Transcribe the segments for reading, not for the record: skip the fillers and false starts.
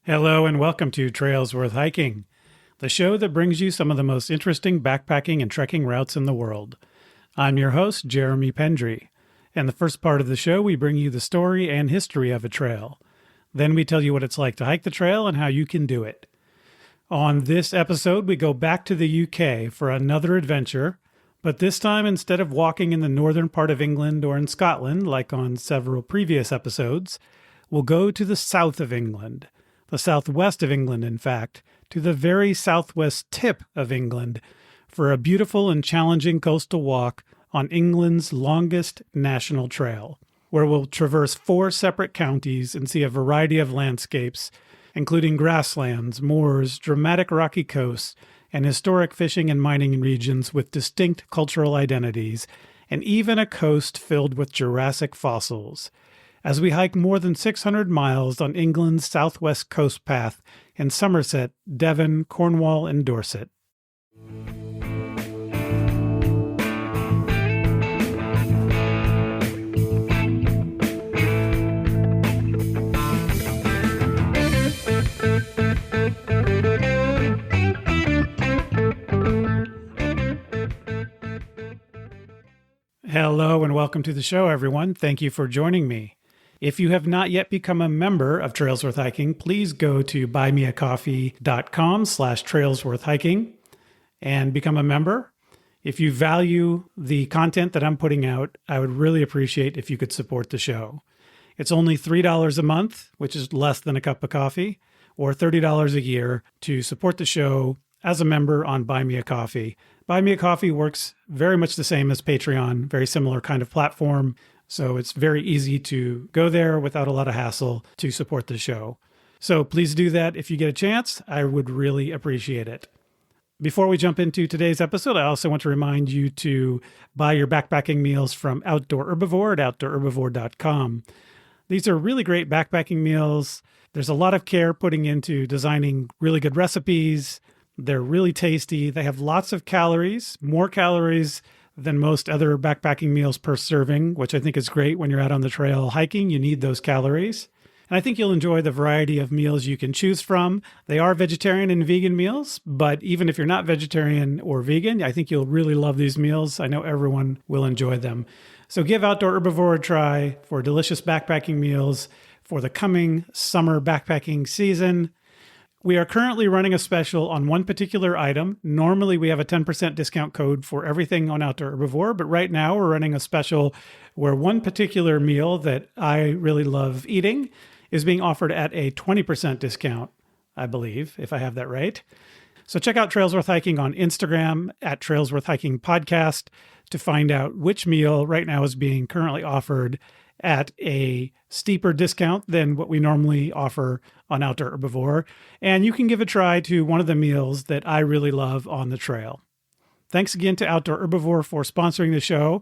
Hello and welcome to Trails Worth Hiking, the show that brings you some of the most interesting backpacking and trekking routes in the world. I'm your host, Jeremy Pendry. In the first part of the show, we bring you the story and history of a trail. Then we tell you what it's like to hike the trail and how you can do it. On this episode, we go back to the UK for another adventure, but this time instead of walking in the northern part of England or in Scotland, like on several previous episodes, we'll go to the south of England. The southwest of England, in fact, to the very southwest tip of England for a beautiful and challenging coastal walk on England's longest national trail, where we'll traverse 4 separate counties and see a variety of landscapes, including grasslands, moors, dramatic rocky coasts, and historic fishing and mining regions with distinct cultural identities, and even a coast filled with Jurassic fossils, as we hike more than 600 miles on England's southwest coast path in Somerset, Devon, Cornwall, and Dorset. Hello and welcome to the show, everyone. Thank you for joining me. If you have not yet become a member of Trails Worth Hiking, please go to buymeacoffee.com/trailsworthhiking and become a member. If you value the content that I'm putting out, I would really appreciate if you could support the show. It's only $3 a month, which is less than a cup of coffee, or $30 a year to support the show as a member on Buy Me a Coffee. Buy Me a Coffee works very much the same as Patreon, very similar kind of platform. So it's very easy to go there without a lot of hassle to support the show. So please do that if you get a chance. I would really appreciate it. Before we jump into today's episode, I also want to remind you to buy your backpacking meals from Outdoor Herbivore at outdoorherbivore.com. These are really great backpacking meals. There's a lot of care putting into designing really good recipes. They're really tasty. They have lots of calories, more calories than most other backpacking meals per serving, which I think is great when you're out on the trail hiking. You need those calories. And I think you'll enjoy the variety of meals you can choose from. They are vegetarian and vegan meals, but even if you're not vegetarian or vegan, I think you'll really love these meals. I know everyone will enjoy them. So give Outdoor Herbivore a try for delicious backpacking meals for the coming summer backpacking season. We are currently running a special on one particular item. Normally, we have a 10% discount code for everything on Outdoor Herbivore, but right now we're running a special where one particular meal that I really love eating is being offered at a 20% discount, I believe, if I have that right. So check out Trails Worth Hiking on Instagram at Trails Worth Hiking Podcast to find out which meal right now is being currently offered at a steeper discount than what we normally offer on Outdoor Herbivore. And you can give a try to one of the meals that I really love on the trail. Thanks again to Outdoor Herbivore for sponsoring the show.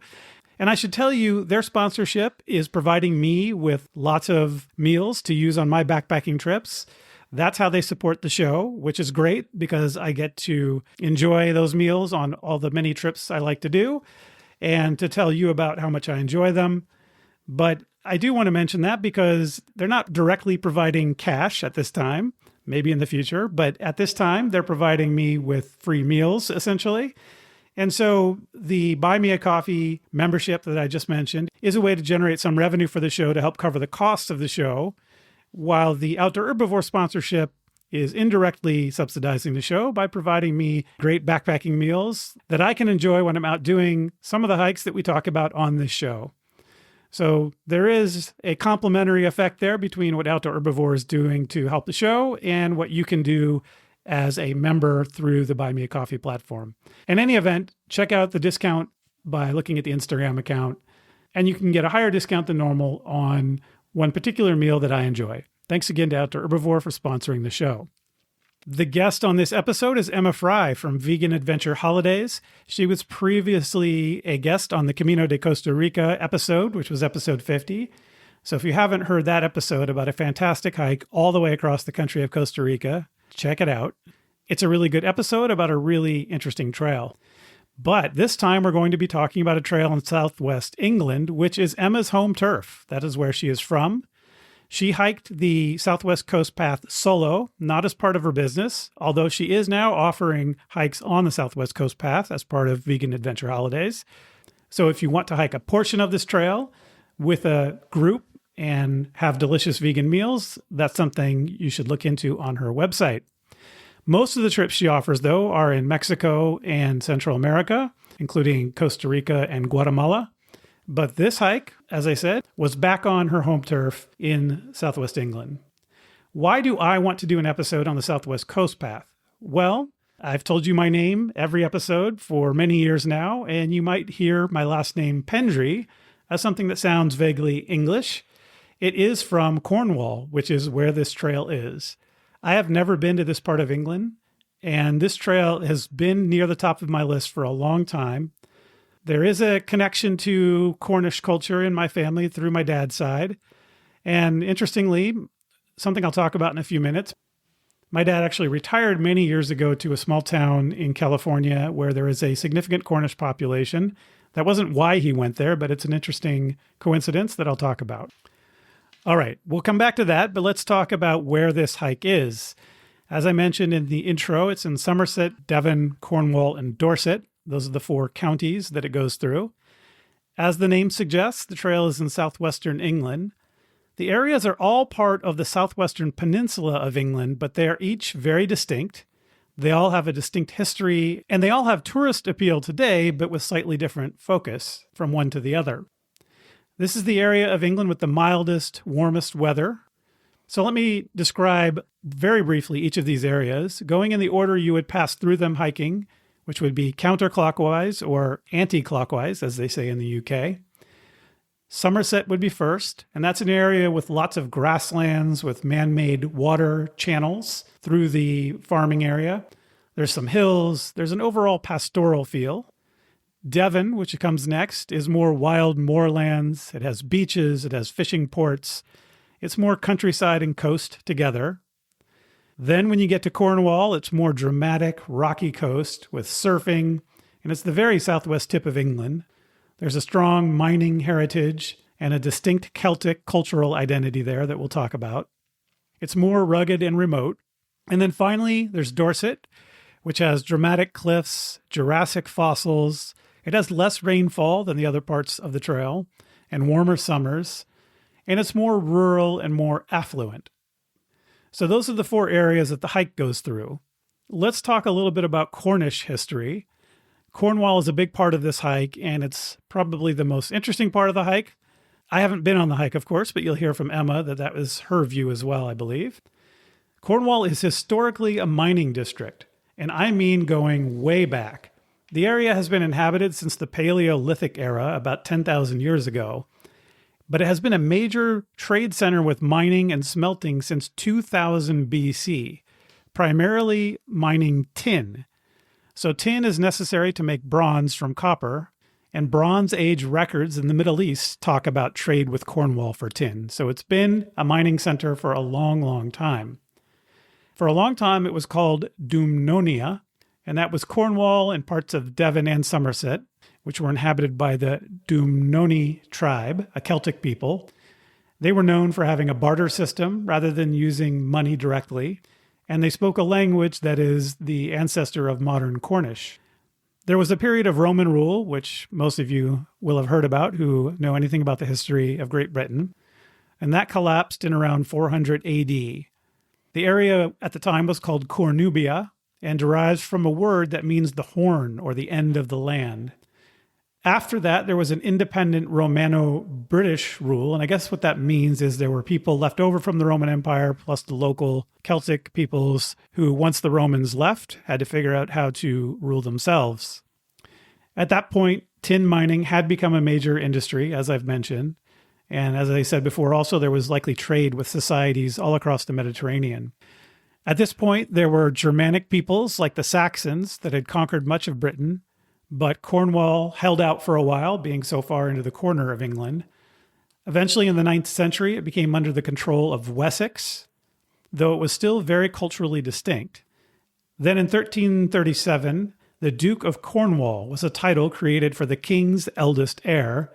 And I should tell you, their sponsorship is providing me with lots of meals to use on my backpacking trips. That's how they support the show, which is great because I get to enjoy those meals on all the many trips I like to do and to tell you about how much I enjoy them. But I do want to mention that because they're not directly providing cash at this time, maybe in the future, but at this time, they're providing me with free meals, essentially. And so the Buy Me a Coffee membership that I just mentioned is a way to generate some revenue for the show to help cover the costs of the show, while the Outdoor Herbivore sponsorship is indirectly subsidizing the show by providing me great backpacking meals that I can enjoy when I'm out doing some of the hikes that we talk about on this show. So there is a complementary effect there between what Outdoor Herbivore is doing to help the show and what you can do as a member through the Buy Me a Coffee platform. In any event, check out the discount by looking at the Instagram account, and you can get a higher discount than normal on one particular meal that I enjoy. Thanks again to Outdoor Herbivore for sponsoring the show. The guest on this episode is Emma Fry from Vegan Adventure Holidays. She was previously a guest on the Camino de Costa Rica episode, which was episode 50. So if you haven't heard that episode about a fantastic hike all the way across the country of Costa Rica, check it out. It's a really good episode about a really interesting trail. But this time we're going to be talking about a trail in southwest England, which is Emma's home turf. That is where she is from. She hiked the Southwest Coast Path solo, not as part of her business, although she is now offering hikes on the Southwest Coast Path as part of Vegan Adventure Holidays. So if you want to hike a portion of this trail with a group and have delicious vegan meals, that's something you should look into on her website. Most of the trips she offers, though, are in Mexico and Central America, including Costa Rica and Guatemala. But this hike, as I said, was back on her home turf in Southwest England. Why do I want to do an episode on the Southwest Coast Path? Well, I've told you my name every episode for many years now, and you might hear my last name, Pendry, as something that sounds vaguely English. It is from Cornwall, which is where this trail is. I have never been to this part of England, and this trail has been near the top of my list for a long time. There is a connection to Cornish culture in my family through my dad's side. And interestingly, something I'll talk about in a few minutes, my dad actually retired many years ago to a small town in California where there is a significant Cornish population. That wasn't why he went there, but it's an interesting coincidence that I'll talk about. All right, we'll come back to that, but let's talk about where this hike is. As I mentioned in the intro, it's in Somerset, Devon, Cornwall, and Dorset. Those are the 4 counties that it goes through. As the name suggests, the trail is in southwestern England. The areas are all part of the southwestern peninsula of England, but they are each very distinct. They all have a distinct history, and they all have tourist appeal today, but with slightly different focus from one to the other. This is the area of England with the mildest, warmest weather. So let me describe very briefly each of these areas, going in the order you would pass through them hiking, which would be counterclockwise or anti-clockwise, as they say in the UK. Somerset would be first, and that's an area with lots of grasslands with man-made water channels through the farming area. There's some hills. There's an overall pastoral feel. Devon, which comes next, is more wild moorlands. It has beaches. It has fishing ports. It's more countryside and coast together. Then when you get to Cornwall, it's more dramatic, rocky coast with surfing, and it's the very southwest tip of England. There's a strong mining heritage and a distinct Celtic cultural identity there that we'll talk about. It's more rugged and remote. And then finally, there's Dorset, which has dramatic cliffs, Jurassic fossils. It has less rainfall than the other parts of the trail and warmer summers, and it's more rural and more affluent. So those are the 4 areas that the hike goes through. Let's talk a little bit about Cornish history. Cornwall is a big part of this hike, and it's probably the most interesting part of the hike. I haven't been on the hike, of course, but you'll hear from Emma that was her view as well, I believe. Cornwall is historically a mining district, and I mean going way back. The area has been inhabited since the Paleolithic era, about 10,000 years ago. But it has been a major trade center with mining and smelting since 2000 BC, primarily mining tin. So tin is necessary to make bronze from copper, and Bronze Age records in the Middle East talk about trade with Cornwall for tin. So it's been a mining center for a long, long time. For a long time, it was called Dumnonia, and that was Cornwall and parts of Devon and Somerset, which were inhabited by the Dumnoni tribe, a Celtic people. They were known for having a barter system rather than using money directly, and they spoke a language that is the ancestor of modern Cornish. There was a period of Roman rule, which most of you will have heard about who know anything about the history of Great Britain, and that collapsed in around 400 AD. The area at the time was called Cornubia and derives from a word that means the horn or the end of the land. After that, there was an independent Romano-British rule, and I guess what that means is there were people left over from the Roman Empire, plus the local Celtic peoples who, once the Romans left, had to figure out how to rule themselves. At that point, tin mining had become a major industry, as I've mentioned, and as I said before, also there was likely trade with societies all across the Mediterranean. At this point, there were Germanic peoples like the Saxons that had conquered much of Britain, but Cornwall held out for a while, being so far into the corner of England. Eventually, in the 9th century, it became under the control of Wessex, though it was still very culturally distinct. Then in 1337, the Duke of Cornwall was a title created for the king's eldest heir.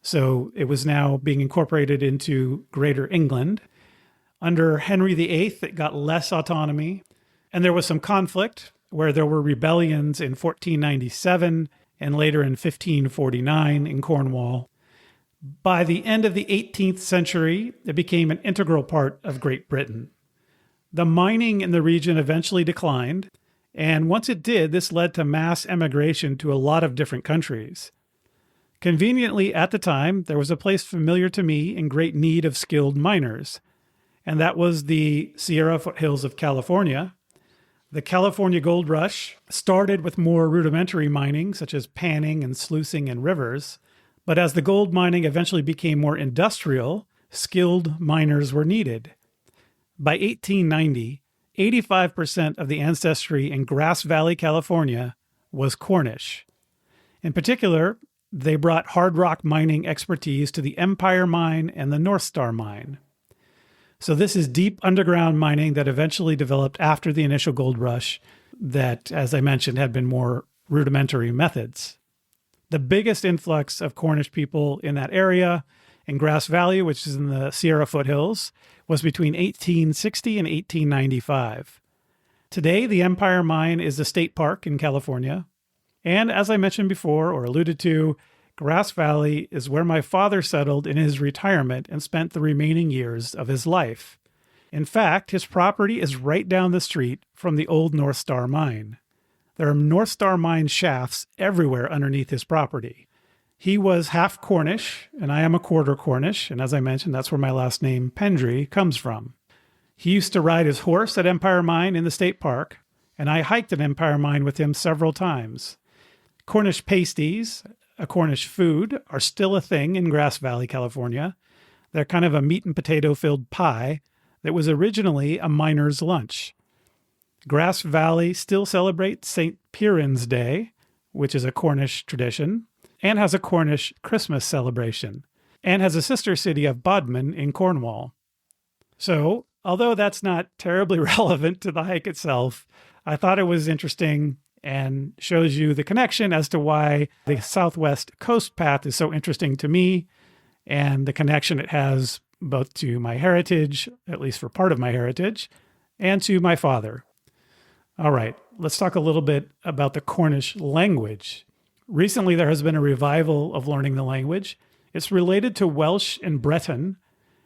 So it was now being incorporated into Greater England. Under Henry VIII, it got less autonomy. And there was some conflict where there were rebellions in 1497 and later in 1549 in Cornwall. By the end of the 18th century, it became an integral part of Great Britain. The mining in the region eventually declined, and once it did, this led to mass emigration to a lot of different countries. Conveniently, at the time, there was a place familiar to me in great need of skilled miners, and that was the Sierra foothills of California. The California Gold Rush started with more rudimentary mining, such as panning and sluicing in rivers, but as the gold mining eventually became more industrial, skilled miners were needed. By 1890, 85% of the ancestry in Grass Valley, California, was Cornish. In particular, they brought hard rock mining expertise to the Empire Mine and the North Star Mine. So this is deep underground mining that eventually developed after the initial gold rush that, as I mentioned, had been more rudimentary methods. The biggest influx of Cornish people in that area, in Grass Valley, which is in the Sierra foothills, was between 1860 and 1895. Today, the Empire Mine is a state park in California. And as I mentioned before, or alluded to, Grass Valley is where my father settled in his retirement and spent the remaining years of his life. In fact, his property is right down the street from the old North Star Mine. There are North Star Mine shafts everywhere underneath his property. He was half Cornish, and I am a quarter Cornish, and as I mentioned, that's where my last name, Pendry, comes from. He used to ride his horse at Empire Mine in the state park, and I hiked at Empire Mine with him several times. Cornish pasties, a Cornish food, are still a thing in Grass Valley, California. They're kind of a meat and potato-filled pie that was originally a miner's lunch. Grass Valley still celebrates St. Piran's Day, which is a Cornish tradition, and has a Cornish Christmas celebration, and has a sister city of Bodmin in Cornwall. So, although that's not terribly relevant to the hike itself, I thought it was interesting and shows you the connection as to why the Southwest Coast Path is so interesting to me, and the connection it has both to my heritage, at least for part of my heritage, and to my father. All right, let's talk a little bit about the Cornish language. Recently, there has been a revival of learning the language. It's related to Welsh and Breton,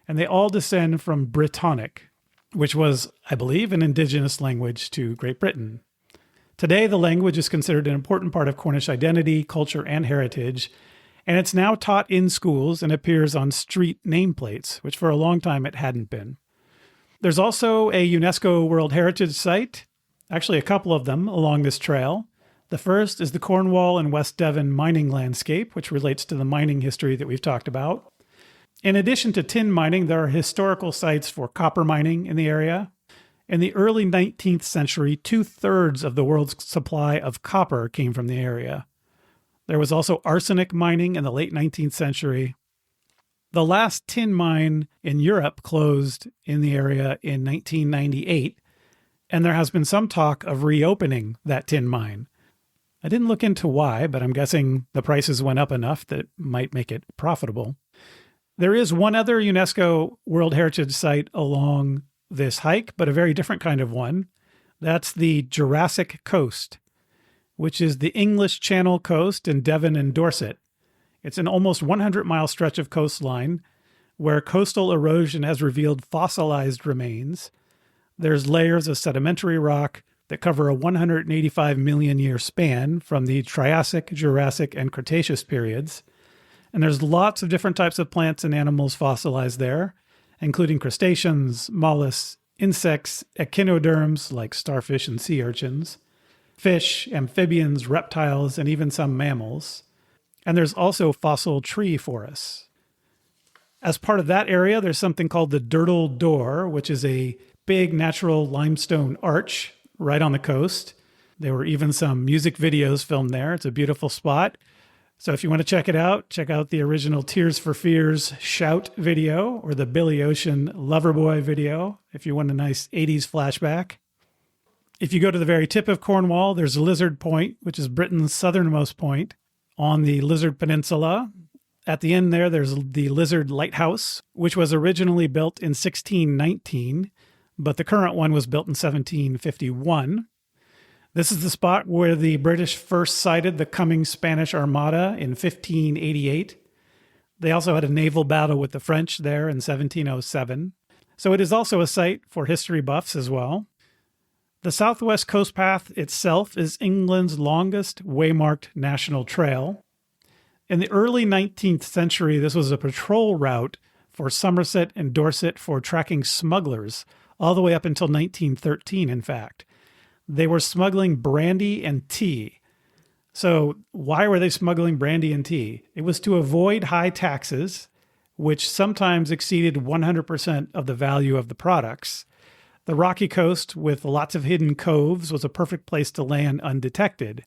and they all descend from Brittonic, which was, I believe, an indigenous language to Great Britain. Today, the language is considered an important part of Cornish identity, culture, and heritage, and it's now taught in schools and appears on street nameplates, which for a long time it hadn't been. There's also a UNESCO World Heritage Site, actually a couple of them along this trail. The first is the Cornwall and West Devon mining landscape, which relates to the mining history that we've talked about. In addition to tin mining, there are historical sites for copper mining in the area. In the early 19th century, 2/3 of the world's supply of copper came from the area. There was also arsenic mining in the late 19th century. The last tin mine in Europe closed in the area in 1998, and there has been some talk of reopening that tin mine. I didn't look into why, but I'm guessing the prices went up enough that it might make it profitable. There is one other UNESCO World Heritage Site along this hike, but a very different kind of one. That's the Jurassic Coast, which is the English Channel coast in Devon and Dorset. It's an almost 100-mile stretch of coastline where coastal erosion has revealed fossilized remains. There's layers of sedimentary rock that cover a 185 million year span from the Triassic, Jurassic, and Cretaceous periods. And there's lots of different types of plants and animals fossilized there, including crustaceans, mollusks, insects, echinoderms like starfish and sea urchins, fish, amphibians, reptiles, and even some mammals. And there's also fossil tree forests. As part of that area, there's something called the Durdle Door, which is a big natural limestone arch right on the coast. There were even some music videos filmed there. It's a beautiful spot. So if you want to check it out, check out the original Tears for Fears Shout video or the Billy Ocean Loverboy video if you want a nice 80s flashback. If you go to the very tip of Cornwall, there's Lizard Point, which is Britain's southernmost point on the Lizard Peninsula. At the end there's the Lizard Lighthouse, which was originally built in 1619, but the current one was built in 1751. This is the spot where the British first sighted the coming Spanish Armada in 1588. They also had a naval battle with the French there in 1707. So it is also a site for history buffs as well. The Southwest Coast Path itself is England's longest waymarked national trail. In the early 19th century, this was a patrol route for Somerset and Dorset for tracking smugglers, all the way up until 1913, in fact. They were smuggling brandy and tea. So why were they smuggling brandy and tea? It was to avoid high taxes, which sometimes exceeded 100% of the value of the products. The rocky coast with lots of hidden coves was a perfect place to land undetected.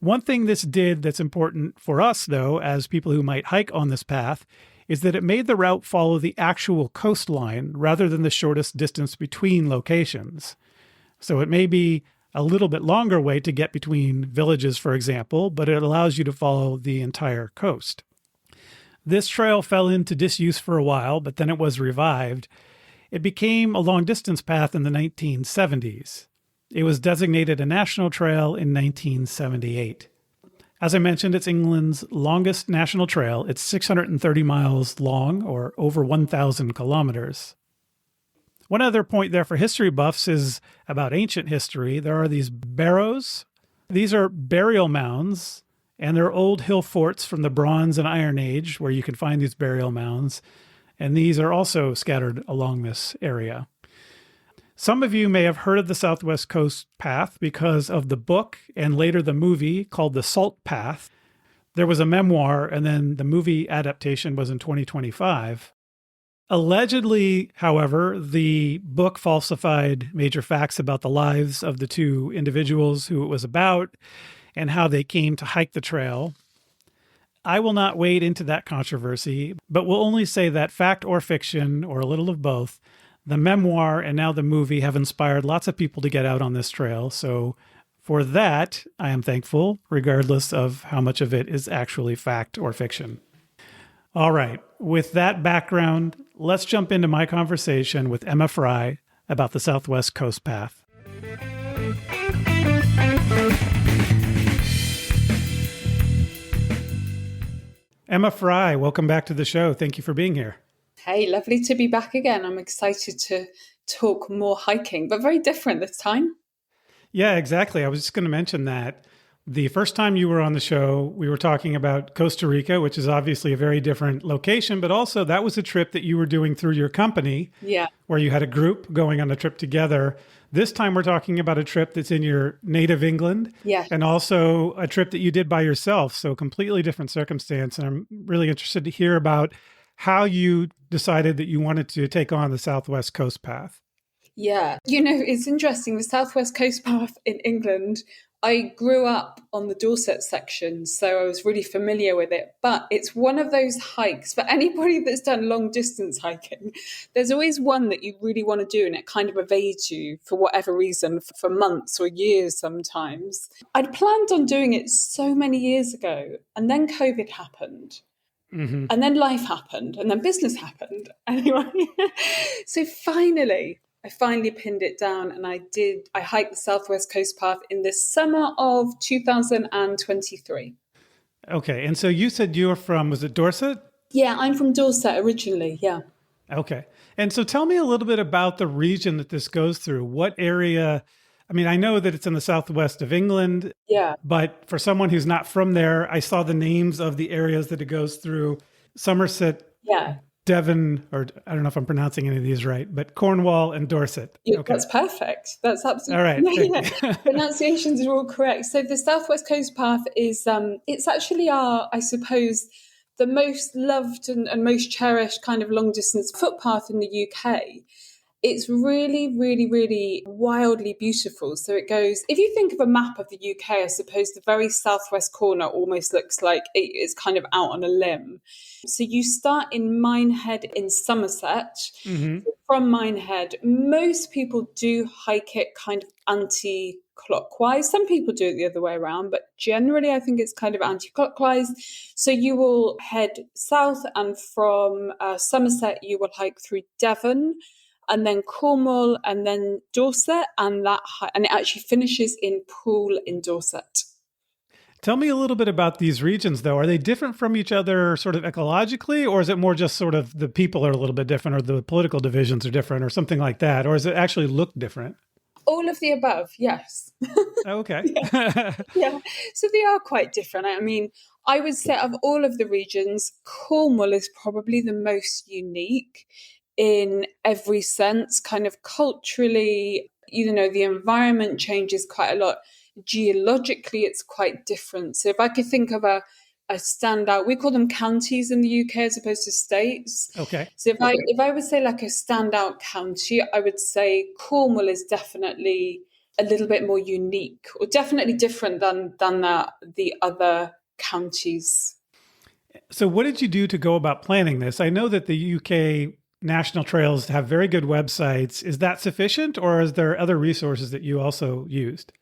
One thing this did that's important for us, though, as people who might hike on this path, is that it made the route follow the actual coastline rather than the shortest distance between locations. So it may be a little bit longer way to get between villages, for example, but it allows you to follow the entire coast. This trail fell into disuse for a while, but then it was revived. It became a long-distance path in the 1970s. It was designated a national trail in 1978. As I mentioned, it's England's longest national trail. It's 630 miles long, or over 1,000 kilometers. One other point there for history buffs is about ancient history. There are these barrows. These are burial mounds, and they're old hill forts from the Bronze and Iron Age where you can find these burial mounds. And these are also scattered along this area. Some of you may have heard of the Southwest Coast Path because of the book and later the movie called The Salt Path. There was a memoir, and then the movie adaptation was in 2025. Allegedly, however, the book falsified major facts about the lives of the two individuals who it was about and how they came to hike the trail. I will not wade into that controversy, but will only say that fact or fiction, or a little of both, the memoir and now the movie have inspired lots of people to get out on this trail. So for that, I am thankful, regardless of how much of it is actually fact or fiction. All right, with that background, let's jump into my conversation with Emma Fry about the Southwest Coast Path. Emma Fry, welcome back to the show. Thank you for being here. Hey, lovely to be back again. I'm excited to talk more hiking, but very different this time. Yeah, exactly. I was just going to mention that. The first time you were on the show, we were talking about Costa Rica, which is obviously a very different location, but also that was a trip that you were doing through your company, where you had a group going on a trip together. This time we're talking about a trip that's in your native England, and also a trip that you did by yourself, so completely different circumstance. And I'm really interested to hear about how you decided that you wanted to take on the Southwest Coast Path. Yeah, it's interesting. The Southwest Coast Path in England, I grew up on the Dorset section, so I was really familiar with it. But it's one of those hikes, for anybody that's done long distance hiking, there's always one that you really want to do and it kind of evades you for whatever reason for months or years sometimes. I'd planned on doing it so many years ago, and then COVID happened. Mm-hmm. And then life happened, and then business happened. Anyway, so I finally pinned it down, and I hiked the Southwest Coast Path in the summer of 2023. Okay. And so you said you were from, was it Dorset? Yeah, I'm from Dorset originally. Yeah. Okay. And so tell me a little bit about the region that this goes through. What area? I mean, I know that it's in the southwest of England. Yeah. But for someone who's not from there, I saw the names of the areas that it goes through. Somerset. Yeah. Devon, or I don't know if I'm pronouncing any of these right, but Cornwall and Dorset. Yeah, okay. That's perfect. That's absolutely all right. Pronunciations are all correct. So the Southwest Coast Path is it's actually I suppose, the most loved and most cherished kind of long distance footpath in the UK. It's really, really, really wildly beautiful. So it goes, if you think of a map of the UK, I suppose the very southwest corner almost looks like it's kind of out on a limb. So you start in Minehead in Somerset. Mm-hmm. From Minehead, most people do hike it kind of anti-clockwise. Some people do it the other way around, but generally I think it's kind of anti-clockwise. So you will head south, and from Somerset you will hike through Devon, and then Cornwall, and then Dorset, and it actually finishes in Poole in Dorset. Tell me a little bit about these regions, though. Are they different from each other sort of ecologically, or is it more just sort of the people are a little bit different, or the political divisions are different, or something like that? Or does it actually look different? All of the above, yes. Okay. Yeah. So they are quite different. I mean, I would say of all of the regions, Cornwall is probably the most unique in every sense, kind of culturally, the environment changes quite a lot. Geologically, it's quite different. So if I could think of a standout, we call them counties in the UK as opposed to states. Okay. So if I would say like a standout county, I would say Cornwall is definitely a little bit more unique, or definitely different than the other counties. So what did you do to go about planning this? I know that the UK national trails have very good websites. Is that sufficient, or is there other resources that you also used?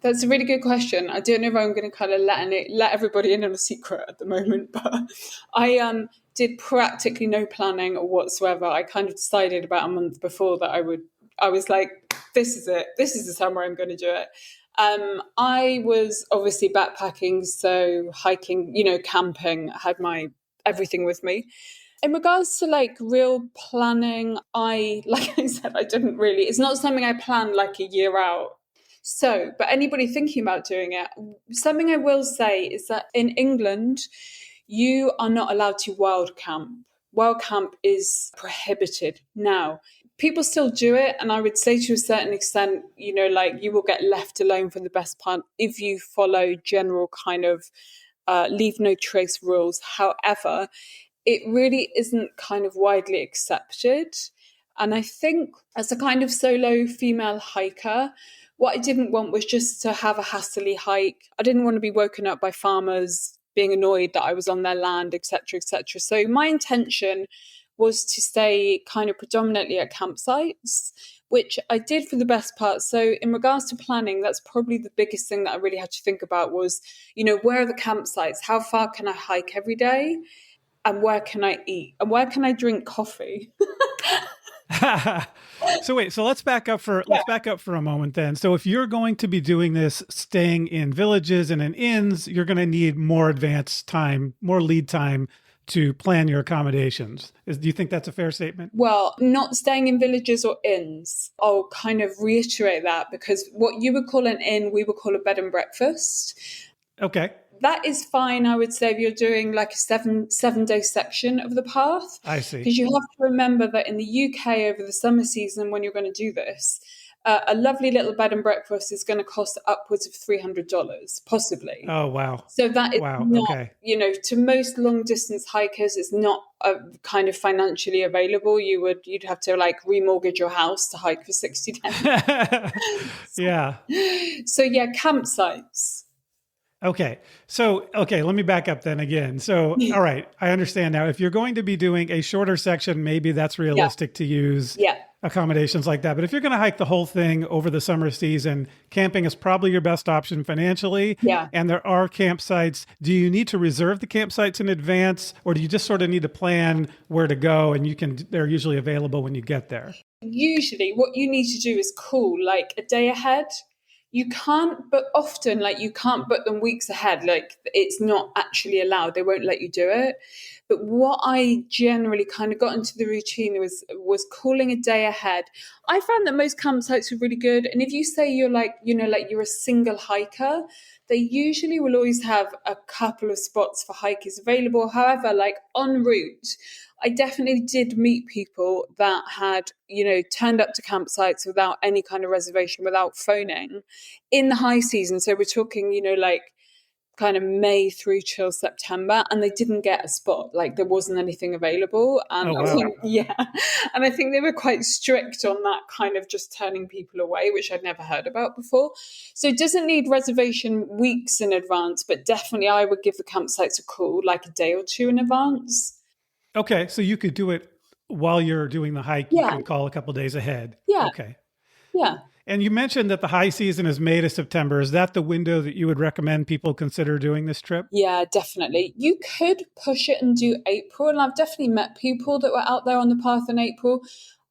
That's a really good question. I don't know if I'm going to kind of let everybody in on a secret at the moment, but I did practically no planning whatsoever. I kind of decided about a month before that I was like, this is it. This is the summer I'm going to do it. I was obviously backpacking, so hiking, camping, I had my everything with me. In regards to like real planning, like I said, it's not something I planned like a year out. So, but anybody thinking about doing it, something I will say is that in England, you are not allowed to wild camp. Wild camp is prohibited. Now, people still do it. And I would say to a certain extent, like you will get left alone for the best part if you follow general kind of leave no trace rules. However, it really isn't kind of widely accepted. And I think as a kind of solo female hiker, what I didn't want was just to have a hastily hike. I didn't want to be woken up by farmers being annoyed that I was on their land, etc., etc. So my intention was to stay kind of predominantly at campsites, which I did for the best part. So in regards to planning, that's probably the biggest thing that I really had to think about was, where are the campsites? How far can I hike every day? And where can I eat? And where can I drink coffee? So wait, so let's back up for a moment then. So if you're going to be doing this, staying in villages and in inns, you're going to need more advanced time, more lead time to plan your accommodations. Do you think that's a fair statement? Well, not staying in villages or inns. I'll kind of reiterate that, because what you would call an inn, we would call a bed and breakfast. Okay. That is fine, I would say, if you're doing like a seven-day section of the path. I see. Because you have to remember that in the UK over the summer season, when you're going to do this, a lovely little bed and breakfast is going to cost upwards of $300, possibly. Oh, wow. So that is not, Okay. To most long distance hikers, it's not kind of financially available. You'd have to like remortgage your house to hike for 60 days. Yeah. So yeah, campsites. Okay. So, let me back up then again. So, all right, I understand now. If you're going to be doing a shorter section, maybe that's realistic to use accommodations like that. But if you're going to hike the whole thing over the summer season, camping is probably your best option financially. Yeah. And there are campsites. Do you need to reserve the campsites in advance, or do you just sort of need to plan where to go and they're usually available when you get there? Usually what you need to do is call like a day ahead. You can't, but often, like, you can't book them weeks ahead. Like, it's not actually allowed. They won't let you do it. But what I generally kind of got into the routine was calling a day ahead. I found that most campsites were really good. And if you say you're like, like you're a single hiker, they usually will always have a couple of spots for hikers available. However, like en route, I definitely did meet people that had, turned up to campsites without any kind of reservation, without phoning in the high season. So we're talking, like kind of May through till September, and they didn't get a spot. Like there wasn't anything available. And Oh, I wow. think, yeah. And I think they were quite strict on that kind of just turning people away, which I'd never heard about before. So it doesn't need reservation weeks in advance, but definitely I would give the campsites a call like a day or two in advance. Okay. So you could do it while you're doing the hike. You Yeah. can call a couple days ahead. Yeah. Okay. Yeah. And you mentioned that the high season is May to September. Is that the window that you would recommend people consider doing this trip? Yeah, definitely. You could push it and do April, and I've definitely met people that were out there on the path in April.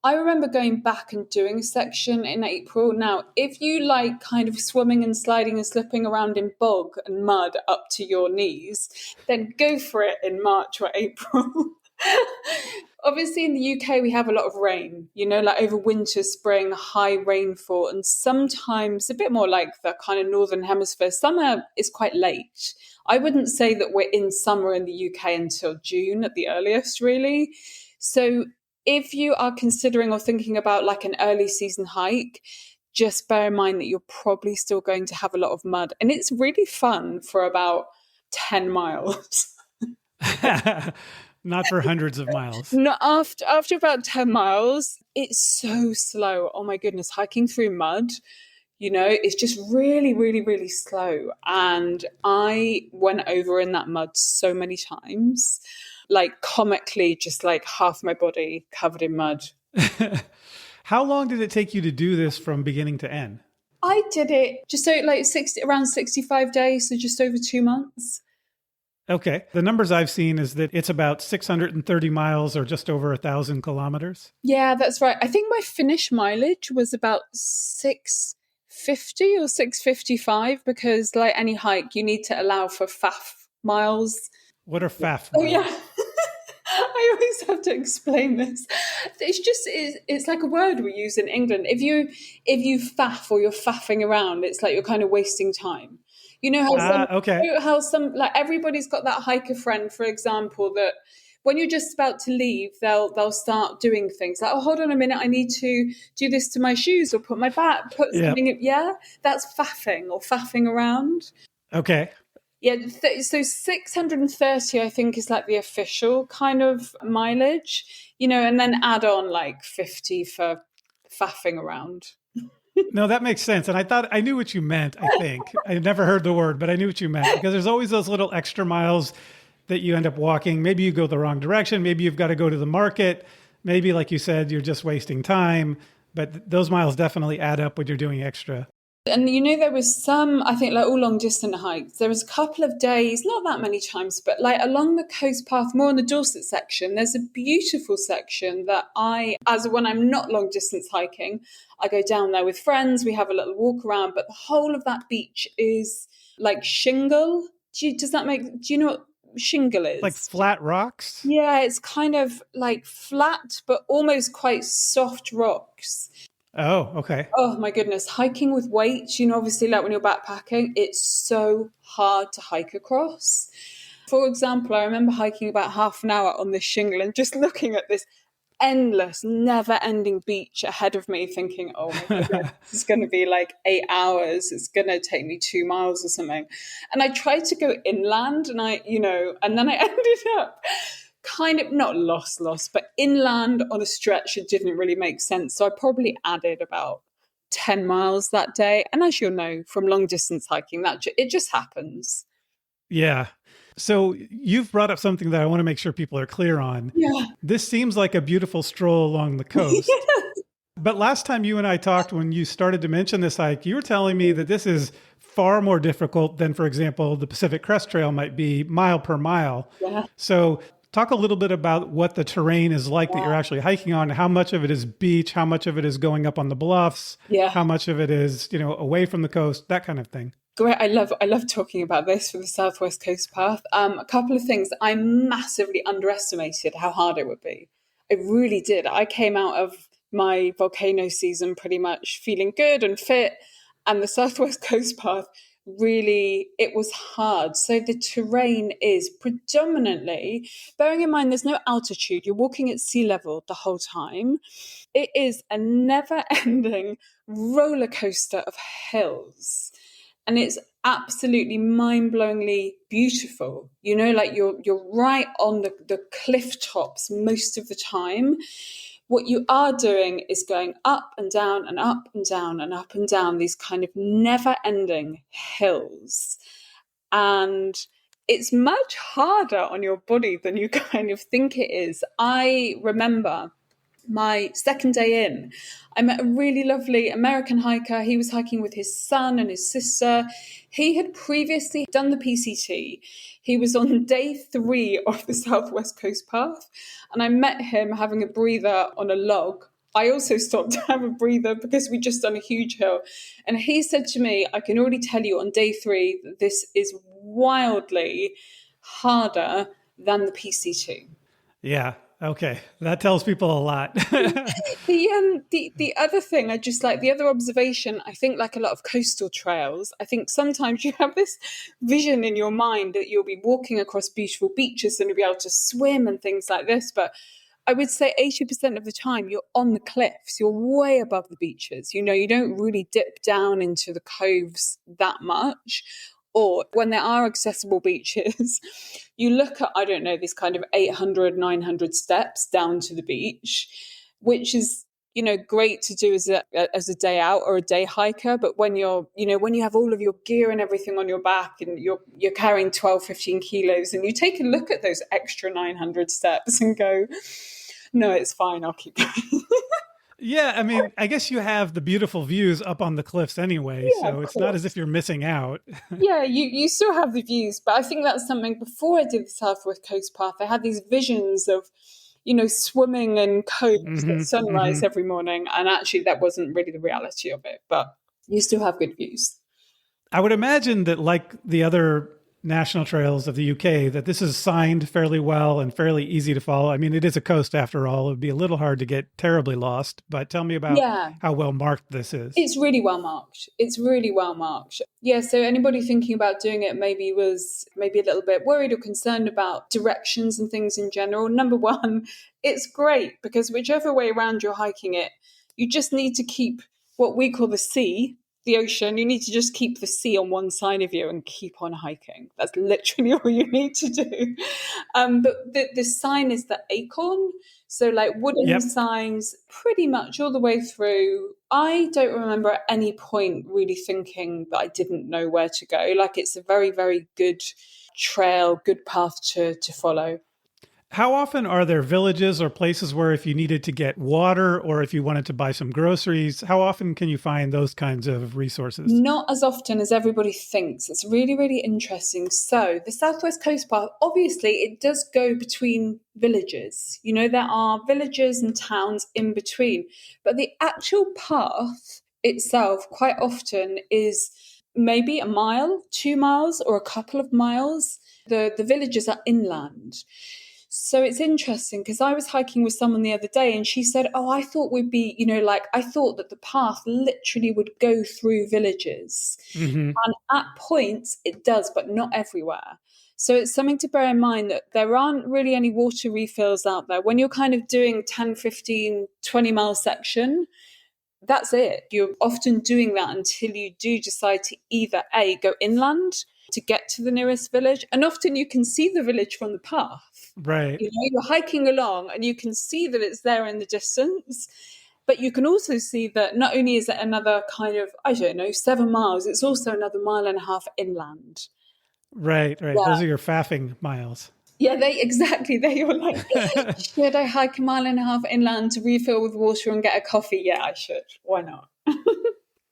I remember going back and doing a section in April. Now, if you like kind of swimming and sliding and slipping around in bog and mud up to your knees, then go for it in March or April. Obviously, in the UK, we have a lot of rain, like over winter, spring, high rainfall, and sometimes a bit more like the kind of northern hemisphere. Summer is quite late. I wouldn't say that we're in summer in the UK until June at the earliest, really. So if you are considering or thinking about like an early season hike, just bear in mind that you're probably still going to have a lot of mud. And it's really fun for about 10 miles. Not for hundreds of miles. No, after about 10 miles, it's so slow. Oh my goodness, hiking through mud, it's just really, really, really slow. And I went over in that mud so many times, like comically, just like half my body covered in mud. How long did it take you to do this from beginning to end? I did it just around 65 days, so just over 2 months. Okay. The numbers I've seen is that it's about 630 miles or just over 1,000 kilometers. Yeah, that's right. I think my finish mileage was about 650 or 655 because like any hike, you need to allow for FAF miles. What are FAF miles? Oh, yeah. I always have to explain this. It's like a word we use in England. If you faff or you're faffing around, it's like you're kind of wasting time. You know how some like everybody's got that hiker friend, for example, that when you're just about to leave, they'll start doing things like, oh, hold on a minute, I need to do this to my shoes or put something in. Yeah, that's faffing or faffing around. Okay. Yeah, so 630, I think, is like the official kind of mileage, and then add on like 50 for faffing around. No, that makes sense. And I thought I knew what you meant, I think. I had never heard the word, but I knew what you meant because there's always those little extra miles that you end up walking. Maybe you go the wrong direction. Maybe you've got to go to the market. Maybe, like you said, you're just wasting time. But those miles definitely add up when you're doing extra. And there was some, I think, like all long distance hikes. There was a couple of days, not that many times, but like along the coast path, more on the Dorset section, there's a beautiful section that when I'm not long distance hiking, I go down there with friends. We have a little walk around, but the whole of that beach is like shingle. Do you know what shingle is? Like flat rocks? Yeah, it's kind of like flat, but almost quite soft rocks. Oh, okay. Oh my goodness. Hiking with weights, obviously like when you're backpacking, it's so hard to hike across. For example, I remember hiking about half an hour on this shingle and just looking at this endless, never-ending beach ahead of me thinking, oh my goodness, this is going to be like 8 hours. It's going to take me 2 miles or something. And I tried to go inland and and then I ended up kind of not lost, but inland on a stretch, it didn't really make sense. So I probably added about 10 miles that day. And as you'll know from long distance hiking, it just happens. Yeah. So you've brought up something that I want to make sure people are clear on. Yeah. This seems like a beautiful stroll along the coast. But last time you and I talked, when you started to mention this hike, you were telling me that this is far more difficult than, for example, the Pacific Crest Trail might be mile per mile. Yeah. So talk a little bit about what the terrain is like that you're actually hiking on. How much of it is beach? How much of it is going up on the bluffs? Yeah. How much of it is, away from the coast? That kind of thing. Great. I love talking about this for the Southwest Coast Path. A couple of things. I massively underestimated how hard it would be. I really did. I came out of my volcano season pretty much feeling good and fit. And the Southwest Coast Path, really, it was hard. So the terrain is predominantly, bearing in mind there's no altitude, you're walking at sea level the whole time. It is a never-ending roller coaster of hills. and it's absolutely mind-blowingly beautiful. You know, like you're right on the cliff tops most of the time. What you are doing is going up and down and up and down and up and down these kind of never-ending hills. And it's much harder on your body than you kind of think it is. I remember my second day in, I met a really lovely American hiker. He was hiking with his son and his sister. He had previously done the PCT. He was on day 3 of the Southwest Coast Path, and I met him having a breather on a log. I also stopped to have a breather because we'd just done a huge hill. And he said to me, I can already tell you on day 3 that this is wildly harder than the PCT. Yeah. Okay. That tells people a lot. The other thing, I just like the other observation, I think like a lot of coastal trails, I think sometimes you have this vision in your mind that you'll be walking across beautiful beaches and you'll be able to swim and things like this. But I would say 80% of the time you're on the cliffs, you're way above the beaches. You know, you don't really dip down into the coves that much. Or when there are accessible beaches, you look at, I don't know, these kind of 800, 900 steps down to the beach, which is, you know, great to do as a day out or a day hiker. But when when you have all of your gear and everything on your back and you're carrying 12, 15 kilos and you take a look at those extra 900 steps and go, no, it's fine, I'll keep going. Yeah, I mean, I guess you have the beautiful views up on the cliffs anyway, Yeah, so it's not as if you're missing out. Yeah, you still have the views, but I think that's something before I did the Southwest Coast Path, I had these visions of, you know, swimming in coves at sunrise every morning, and actually that wasn't really the reality of it, but you still have good views. I would imagine that, like the other national trails of the UK, that this is signed fairly well and fairly easy to follow. I mean, it is a coast after all. It would be a little hard to get terribly lost, but tell me about how well marked this is. It's really well marked. It's really well marked. Yeah, so anybody thinking about doing it was maybe a little bit worried or concerned about directions and things in general. Number one, it's great because whichever way around you're hiking it, you just need to keep what we call the ocean, you need to just keep the sea on one side of you and keep on hiking. That's literally all you need to do. But the sign is the acorn. So like wooden signs pretty much all the way through. I don't remember at any point really thinking that I didn't know where to go. Like it's a very, very good trail, good path to follow. How often are there villages or places where if you needed to get water or if you wanted to buy some groceries, how often can you find those kinds of resources? Not as often as everybody thinks. It's really, really interesting. So the Southwest Coast Path, obviously, it does go between villages. You know, there are villages and towns in between. But the actual path itself quite often is maybe a mile, 2 miles, or a couple of miles. The villages are inland. So it's interesting because I was hiking with someone the other day and she said, oh, I thought we'd be, you know, like I thought that the path literally would go through villages. And at points it does, but not everywhere. So it's something to bear in mind that there aren't really any water refills out there. When you're kind of doing 10, 15, 20-mile section, that's it. You're often doing that until you do decide to either A, go inland to get to the nearest village. And often you can see the village from the path. Right. You know, you're hiking along and you can see that it's there in the distance. But you can also see that not only is it another kind of, 7 miles, it's also another 1.5 miles inland. Right. Yeah. Those are your faffing miles. Yeah, there you're like, should I hike 1.5 miles inland to refill with water and get a coffee? Yeah, I should. Why not?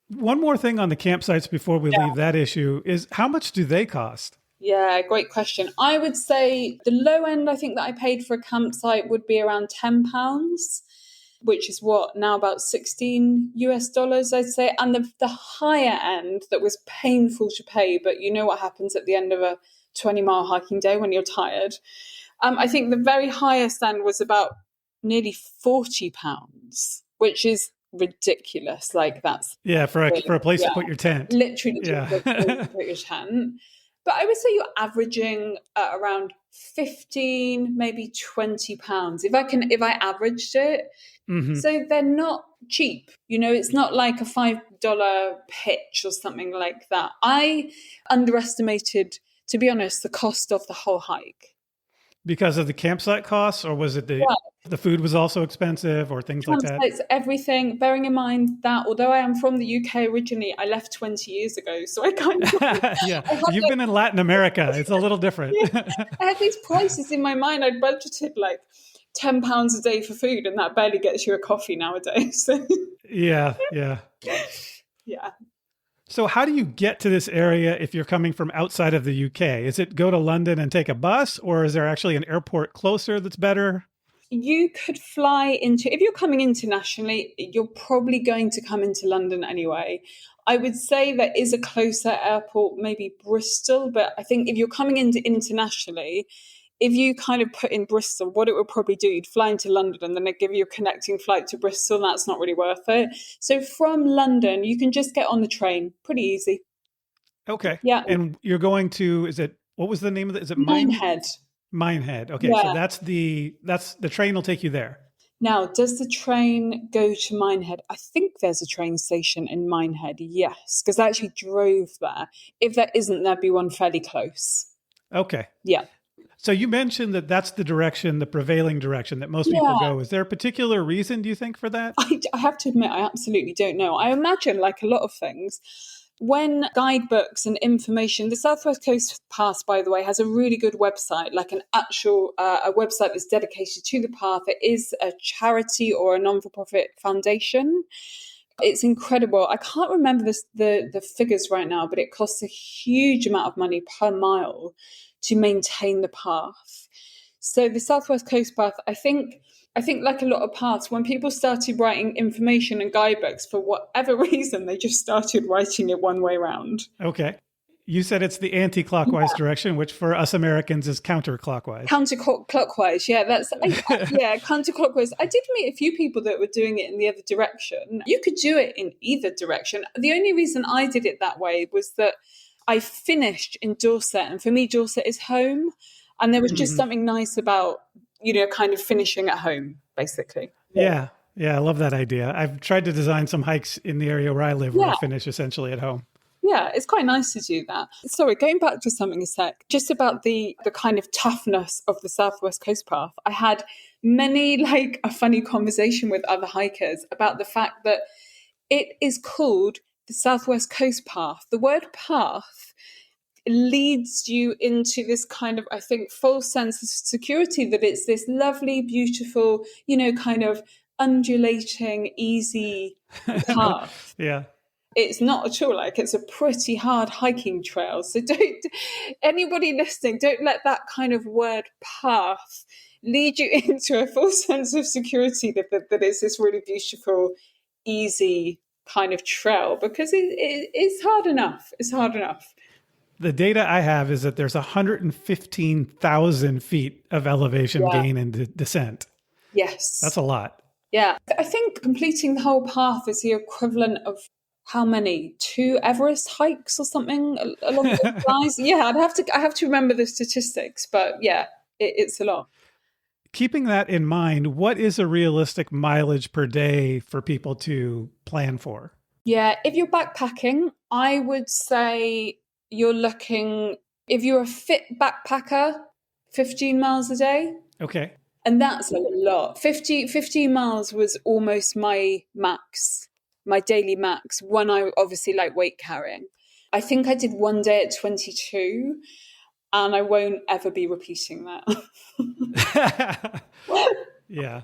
One more thing on the campsites before we leave that issue is how much do they cost? Yeah, great question. I would say the low end, I think that I paid for a campsite would be around £10, which is now about $16 I'd say. And the higher end that was painful to pay, but you know what happens at the end of a 20-mile hiking day when you're tired. I think the very highest end was about nearly £40, which is ridiculous. Like that's for a place to put your tent. Literally to put your tent. But I would say you're averaging around 15, maybe £20 if I averaged it. Hmm. So they're not cheap. It's not like a $5 pitch or something like that. I underestimated, to be honest, the cost of the whole hike. Because of the campsite costs, or was it the food was also expensive, or things like that? Campsites, everything. Bearing in mind that although I am from the UK originally, I left 20 years ago. So I kind of Yeah, I had you've been in Latin America. It's a little different. yeah, I had these prices in my mind. I'd budgeted like £10 a day for food, and that barely gets you a coffee nowadays. So Yeah, yeah. yeah. So how do you get to this area if you're coming from outside of the UK? Is it go to London and take a bus, or is there actually an airport closer that's better? You could fly if you're coming internationally, you're probably going to come into London anyway. I would say there is a closer airport, maybe Bristol, but I think if you're coming into internationally, if you kind of put in Bristol, what it would probably do, you'd fly into London and then they'd give you a connecting flight to Bristol. That's not really worth it. So from London, you can just get on the train. Pretty easy. Okay. Yeah. And you're going to, what was the name of it? Is it Minehead. Minehead. Okay. Yeah. So that's the train will take you there. Now, does the train go to Minehead? I think there's a train station in Minehead, yes, because I actually drove there. If there isn't, there'd be one fairly close. Okay. Yeah. So you mentioned that that's the prevailing direction that most people go. Is there a particular reason, do you think, for that? I have to admit, I absolutely don't know. I imagine, like a lot of things, when guidebooks and information, the Southwest Coast Path, by the way, has a really good website, like an actual a website that's dedicated to the path. It is a charity or a non-for-profit foundation. It's incredible. I can't remember the figures right now, but it costs a huge amount of money per mile to maintain the path. So the Southwest Coast Path, I think like a lot of paths, when people started writing information and guidebooks, for whatever reason, they just started writing it one way around. Okay. You said it's the anti-clockwise direction, which for us Americans is counterclockwise. Counterclockwise, yeah, counterclockwise. I did meet a few people that were doing it in the other direction. You could do it in either direction. The only reason I did it that way was that I finished in Dorset, and for me, Dorset is home. And there was just something nice about, kind of finishing at home, basically. Yeah. Yeah. I love that idea. I've tried to design some hikes in the area where I live where I finish essentially at home. Yeah, it's quite nice to do that. Sorry, going back to something a sec, just about the kind of toughness of the Southwest Coast Path. I had a funny conversation with other hikers about the fact that it is called the Southwest Coast Path. The word path leads you into this kind of, I think, false sense of security that it's this lovely, beautiful, kind of undulating, easy path. Yeah. It's not at all. Like, it's a pretty hard hiking trail. So anybody listening, don't let that kind of word path lead you into a false sense of security that it's this really beautiful, easy kind of trail, because it's hard enough. It's hard enough. The data I have is that there's 115,000 feet of elevation gain and descent. Yes. That's a lot. Yeah. I think completing the whole path is the equivalent of how many? 2 Everest hikes or something along those lines? Yeah, I have to remember the statistics, but yeah, it's a lot. Keeping that in mind, what is a realistic mileage per day for people to plan for? Yeah, if you're backpacking, I would say you're looking, if you're a fit backpacker, 15 miles a day. Okay. And that's a lot. 15 miles was almost my max, my daily max, when I obviously like weight carrying. I think I did one day at 22, and I won't ever be repeating that. Yeah.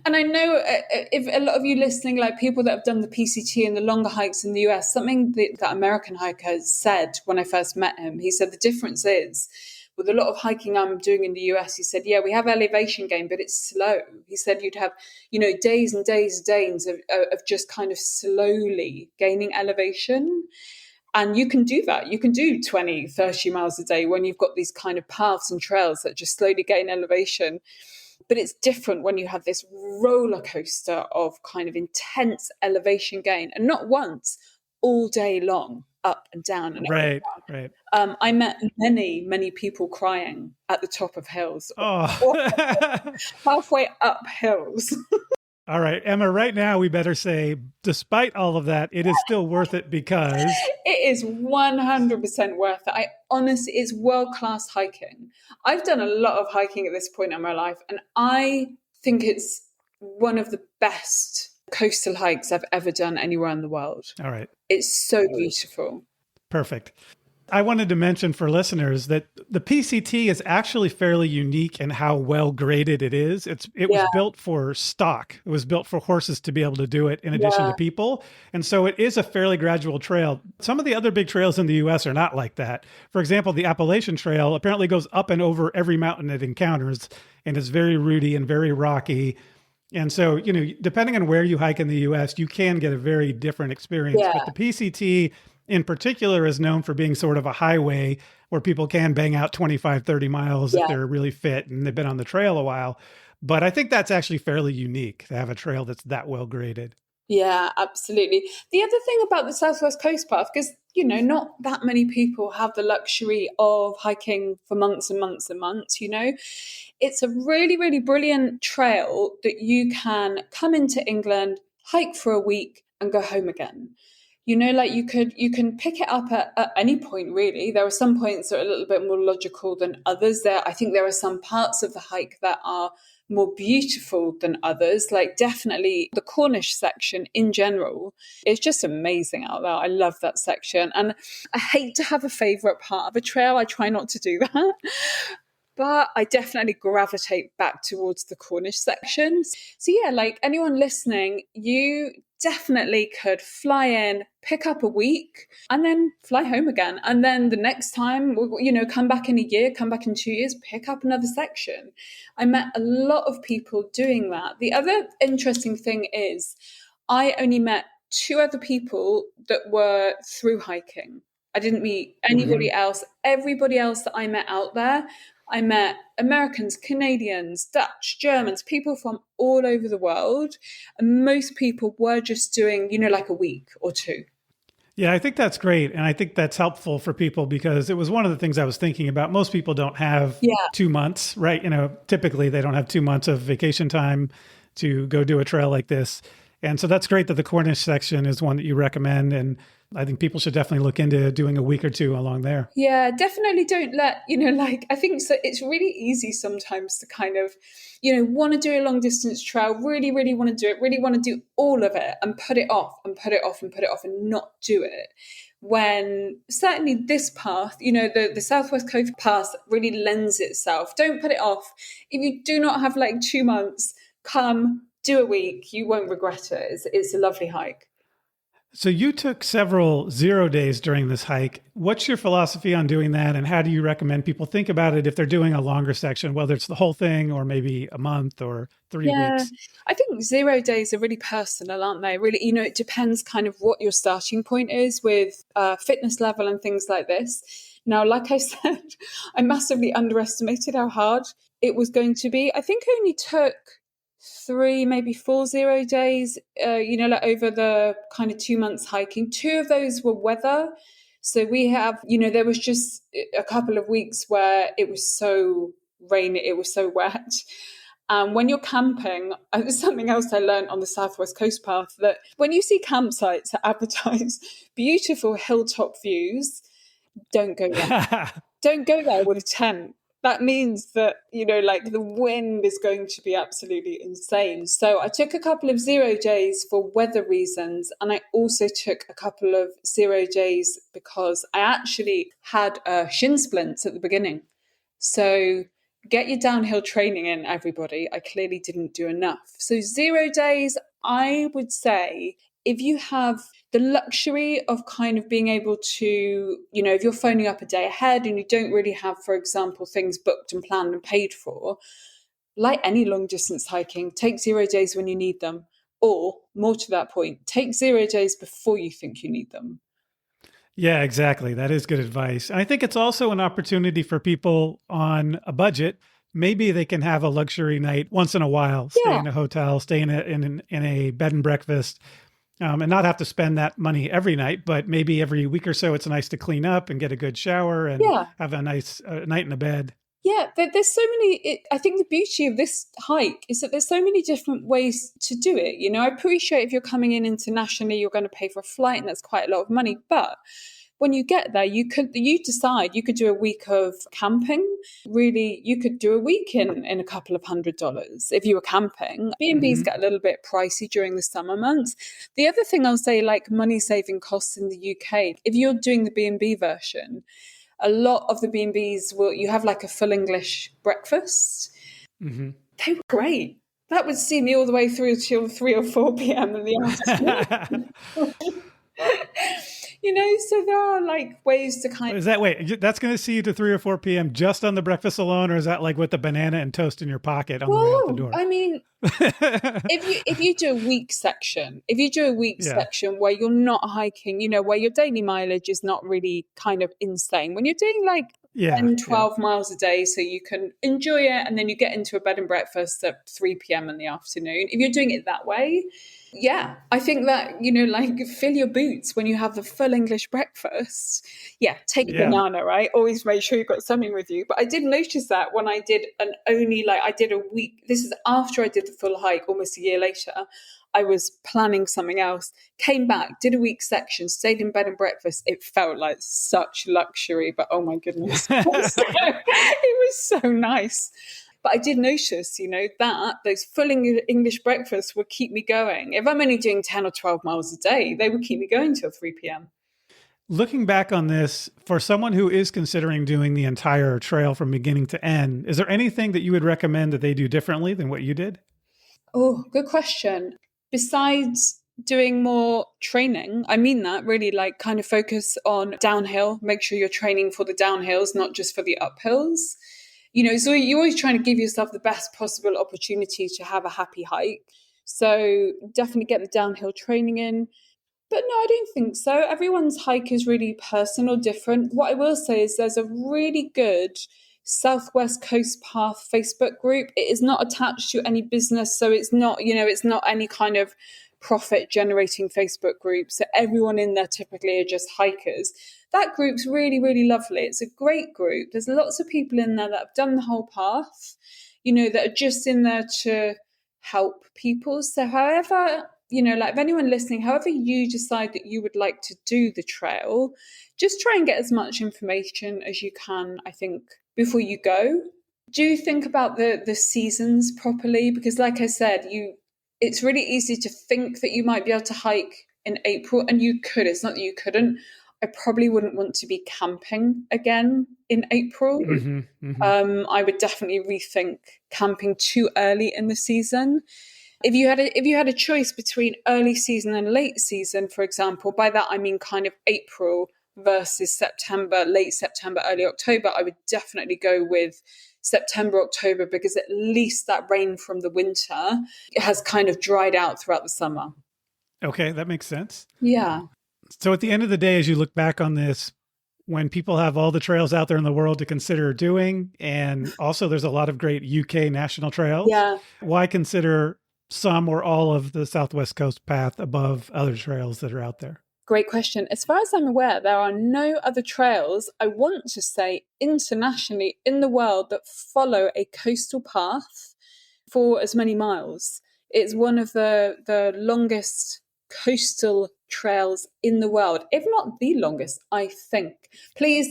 And I know if a lot of you listening, like people that have done the PCT and the longer hikes in the US, something that American hiker said when I first met him, he said the difference is with a lot of hiking I'm doing in the US, he said, yeah, we have elevation gain, but it's slow. He said you'd have, days and days of just kind of slowly gaining elevation. And you can do that. You can do 20, 30 miles a day when you've got these kind of paths and trails that just slowly gain elevation. But it's different when you have this roller coaster of kind of intense elevation gain, and not once, all day long. up and down and up and Right, down. right. I met many people crying at the top of hills, or Oh. halfway up hills. All right, Emma, right now we better say, despite all of that, it is still worth it because. It is 100% worth it. I honestly, it's world-class hiking. I've done a lot of hiking at this point in my life, and I think it's one of the best coastal hikes I've ever done anywhere in the world. All right, It's so beautiful. perfect. I wanted to mention for listeners that the PCT is actually fairly unique in how well graded it is. It was built for stock. It was built for horses to be able to do it in addition to people. And so it is a fairly gradual trail. Some of the other big trails in the US are not like that. For example, the Appalachian Trail apparently goes up and over every mountain it encounters and is very rooty and very rocky. And so, depending on where you hike in the US, you can get a very different experience. Yeah. But the PCT in particular is known for being sort of a highway where people can bang out 25, 30 miles if they're really fit and they've been on the trail a while. But I think that's actually fairly unique to have a trail that's that well graded. Yeah, absolutely. The other thing about the Southwest Coast Path, because, not that many people have the luxury of hiking for months and months and months, it's a really, really brilliant trail that you can come into England, hike for a week and go home again. You can pick it up at any point, really. There are some points that are a little bit more logical than others. I think there are some parts of the hike that are more beautiful than others, like definitely the Cornish section in general. It's just amazing out there. I love that section. And I hate to have a favourite part of a trail. I try not to do that. But I definitely gravitate back towards the Cornish sections. So yeah, like anyone listening, you definitely could fly in, pick up a week, and then fly home again. And then the next time, come back in a year, come back in 2 years, pick up another section. I met a lot of people doing that. The other interesting thing is I only met 2 other people that were through hiking. I didn't meet anybody else. Everybody else that I met out there, I met Americans, Canadians, Dutch, Germans, people from all over the world. And most people were just doing, like a week or 2. Yeah, I think that's great. And I think that's helpful for people because it was one of the things I was thinking about. Most people don't have 2 months, right? Typically they don't have 2 months of vacation time to go do a trail like this. And so that's great that the Cornish section is one that you recommend. And I think people should definitely look into doing a week or 2 along there. Yeah, definitely don't let, I think so. It's really easy sometimes to kind of, want to do a long distance trail, really, really want to do it, really want to do all of it and put it off and put it off and put it off and not do it. When certainly this path, the Southwest Coast Path really lends itself. Don't put it off. If you do not have like 2 months, come do a week. You won't regret it. It's a lovely hike. So you took several 0 days during this hike. What's your philosophy on doing that? And how do you recommend people think about it if they're doing a longer section, whether it's the whole thing or maybe a month or 3 weeks? I think 0 days are really personal, aren't they? Really, it depends kind of what your starting point is with fitness level and things like this. Now, like I said, I massively underestimated how hard it was going to be. I think I only took 3, maybe 4 0 days, over the kind of 2 months hiking. 2 of those were weather. So we have, there was just a couple of weeks where it was so rainy, it was so wet. When you're camping, there's something else I learned on the Southwest Coast Path, that when you see campsites that advertise beautiful hilltop views, don't go there. Don't go there with a tent. That means that, the wind is going to be absolutely insane. So I took a couple of 0 days for weather reasons. And I also took a couple of 0 days because I actually had shin splints at the beginning. So get your downhill training in, everybody. I clearly didn't do enough. So 0 days, I would say, if you have the luxury of kind of being able to, if you're phoning up a day ahead and you don't really have, for example, things booked and planned and paid for, like any long distance hiking, take 0 days when you need them. Or more to that point, take 0 days before you think you need them. Yeah, exactly. That is good advice. And I think it's also an opportunity for people on a budget. Maybe they can have a luxury night once in a while, stay in a hotel, stay in a bed and breakfast. and not have to spend that money every night, but maybe every week or so, it's nice to clean up and get a good shower and Yeah. have a nice night in the bed. Yeah, there's so many. I think the beauty of this hike is that there's so many different ways to do it. You know, I appreciate if you're coming in internationally, you're going to pay for a flight, and that's quite a lot of money. But when you get there, you decide you could do a week of camping. Really, you could do a week in a couple of $100s if you were camping. B&Bs get a little bit pricey during the summer months. The other thing I'll say, like money saving costs in the UK, if you're doing the B&B version, a lot of the B&Bs you have like a full English breakfast. They were great. That would see me all the way through till 3 or 4 p.m. in the afternoon. You know, so there are like ways to kind of... that's going to see you to 3 or 4 p.m. just on the breakfast alone, or is that like with the banana and toast in your pocket on the way out the door? I mean, if you do a week section, section where you're not hiking, you know, where your daily mileage is not really kind of insane, when you're doing like 10, 12 miles a day, so you can enjoy it, and then you get into a bed and breakfast at 3 p.m. in the afternoon. If you're doing it that way, yeah, I think that, you know, like fill your boots when you have the full English breakfast. Yeah, take a banana, right? Always make sure you've got something with you. But I did notice that when I did I did a week, this is after I did the full hike, almost a year later, I was planning something else, came back, did a week section, stayed in bed and breakfast. It felt like such luxury, but oh my goodness. It was so nice. But I did notice, you know, that those full English breakfasts would keep me going. If I'm only doing 10 or 12 miles a day, they would keep me going till 3 p.m. Looking back on this, for someone who is considering doing the entire trail from beginning to end, is there anything that you would recommend that they do differently than what you did? Oh, good question. Besides doing more training, I mean that really, like kind of focus on downhill, make sure you're training for the downhills, not just for the uphills. You know, so you're always trying to give yourself the best possible opportunity to have a happy hike. So definitely get the downhill training in. But no, I don't think so. Everyone's hike is really personal, different. What I will say is there's a really good Southwest Coast Path Facebook group. It is not attached to any business, so it's not, you know, it's not any kind of profit generating Facebook group. So everyone in there typically are just hikers. That group's really, really lovely. It's a great group. There's lots of people in there that have done the whole path, you know, that are just in there to help people. So however, you know, like if anyone listening, however you decide that you would like to do the trail, just try and get as much information as you can, I think, before you go. Do think about the seasons properly, because like I said, it's really easy to think that you might be able to hike in April, and you could. It's not that you couldn't. I probably wouldn't want to be camping again in April. I would definitely rethink camping too early in the season. If you had a choice between early season and late season, for example, by that I mean kind of April versus September, late September, early October, I would definitely go with September, October, because at least that rain from the winter has kind of dried out throughout the summer. Okay, that makes sense. Yeah. So at the end of the day, as you look back on this, when people have all the trails out there in the world to consider doing, and also there's a lot of great UK national trails, why consider some or all of the Southwest Coast Path above other trails that are out there? Great question. As far as I'm aware, there are no other trails, I want to say, internationally in the world that follow a coastal path for as many miles. It's one of the longest coastal trails in the world, if not the longest, I think. Please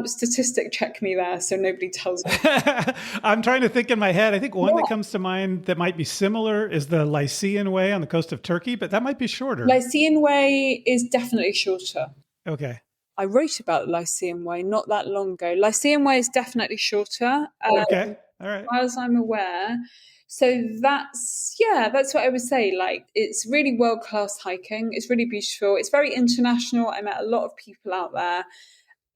statistic check me there so nobody tells me. I'm trying to think in my head. I think one that comes to mind that might be similar is the Lycian Way on the coast of Turkey, but that might be shorter. Lycian Way is definitely shorter. Okay. I wrote about the Lycian Way not that long ago. Lycian Way is definitely shorter. Okay. All right. As I'm aware. So that's what I would say. Like, it's really world-class hiking. It's really beautiful. It's very international. I met a lot of people out there.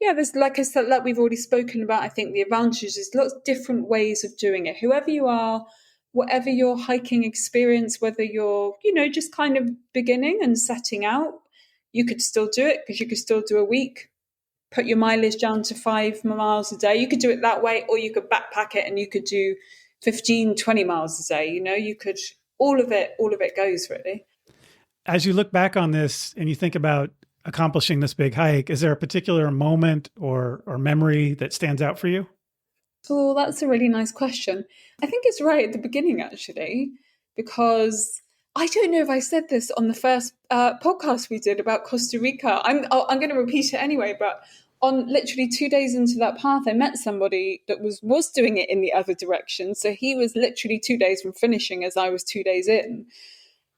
Yeah, there's, like I said, like we've already spoken about, I think the advantages is lots of different ways of doing it. Whoever you are, whatever your hiking experience, whether you're, you know, just kind of beginning and setting out, you could still do it, because you could still do a week, put your mileage down to 5 miles a day. You could do it that way, or you could backpack it and you could do 15, 20 miles a day. You know, you could, all of it goes really. As you look back on this and you think about accomplishing this big hike, is there a particular moment or memory that stands out for you? Oh, that's a really nice question. I think it's right at the beginning, actually, because I don't know if I said this on the first podcast we did about Costa Rica. I'm going to repeat it anyway, but on literally 2 days into that path, I met somebody that was doing it in the other direction. So he was literally 2 days from finishing as I was 2 days in.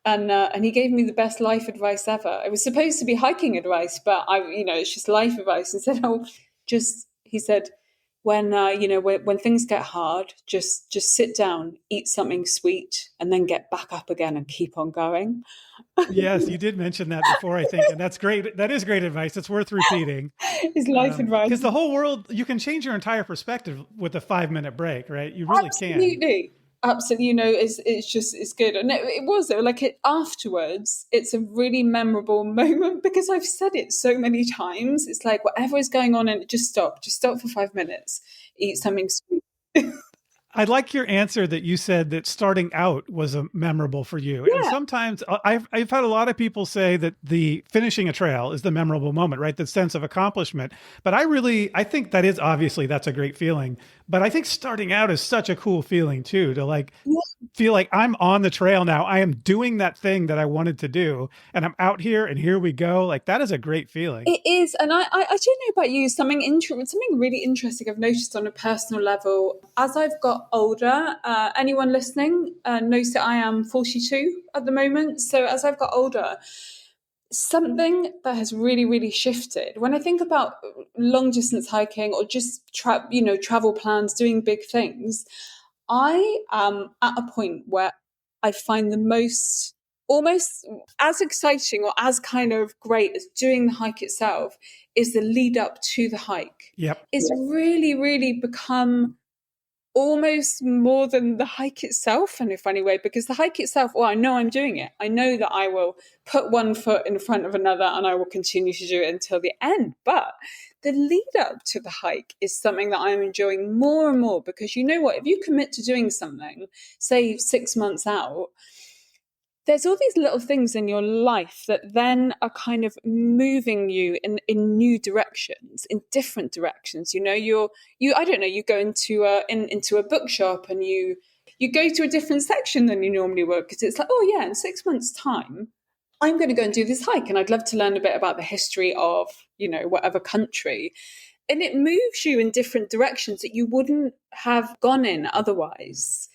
And he gave me the best life advice ever. It was supposed to be hiking advice, but it's just life advice. And said, he said, when things get hard, just sit down, eat something sweet, and then get back up again and keep on going. Yes, you did mention that before, I think, and that's great. That is great advice. It's worth repeating. His life advice, because the whole world, you can change your entire perspective with a 5-minute break, right? You really absolutely. Absolutely, it's good, and it was though. Afterwards, it's a really memorable moment because I've said it so many times. It's like whatever is going on, and just stop for 5 minutes, eat something sweet. I like your answer that you said that starting out was memorable for you. Yeah. And sometimes I've had a lot of people say that the finishing a trail is the memorable moment, right? The sense of accomplishment. But I think that's a great feeling. But I think starting out is such a cool feeling too, to feel like I'm on the trail now. I am doing that thing that I wanted to do, and I'm out here, and here we go. Like, that is a great feeling. It is. And I don't know about you, something really interesting I've noticed on a personal level as I've got older. Anyone listening knows that I am 42 at the moment. So as I've got older, something that has really, really shifted when I think about long distance hiking or just travel plans, doing big things. I am at a point where I find the most almost as exciting or as kind of great as doing the hike itself is the lead up to the hike. Yep. It's really, really become almost more than the hike itself in a funny way, because the hike itself, I know I'm doing it. I know that I will put one foot in front of another and I will continue to do it until the end. But the lead up to the hike is something that I'm enjoying more and more, because you know what, if you commit to doing something, say 6 months out, there's all these little things in your life that then are kind of moving you in new directions, in different directions. You go into a bookshop and you go to a different section than you normally would, because it's like, in 6 months' time, I'm going to go and do this hike, and I'd love to learn a bit about the history of, whatever country. And it moves you in different directions that you wouldn't have gone in otherwise.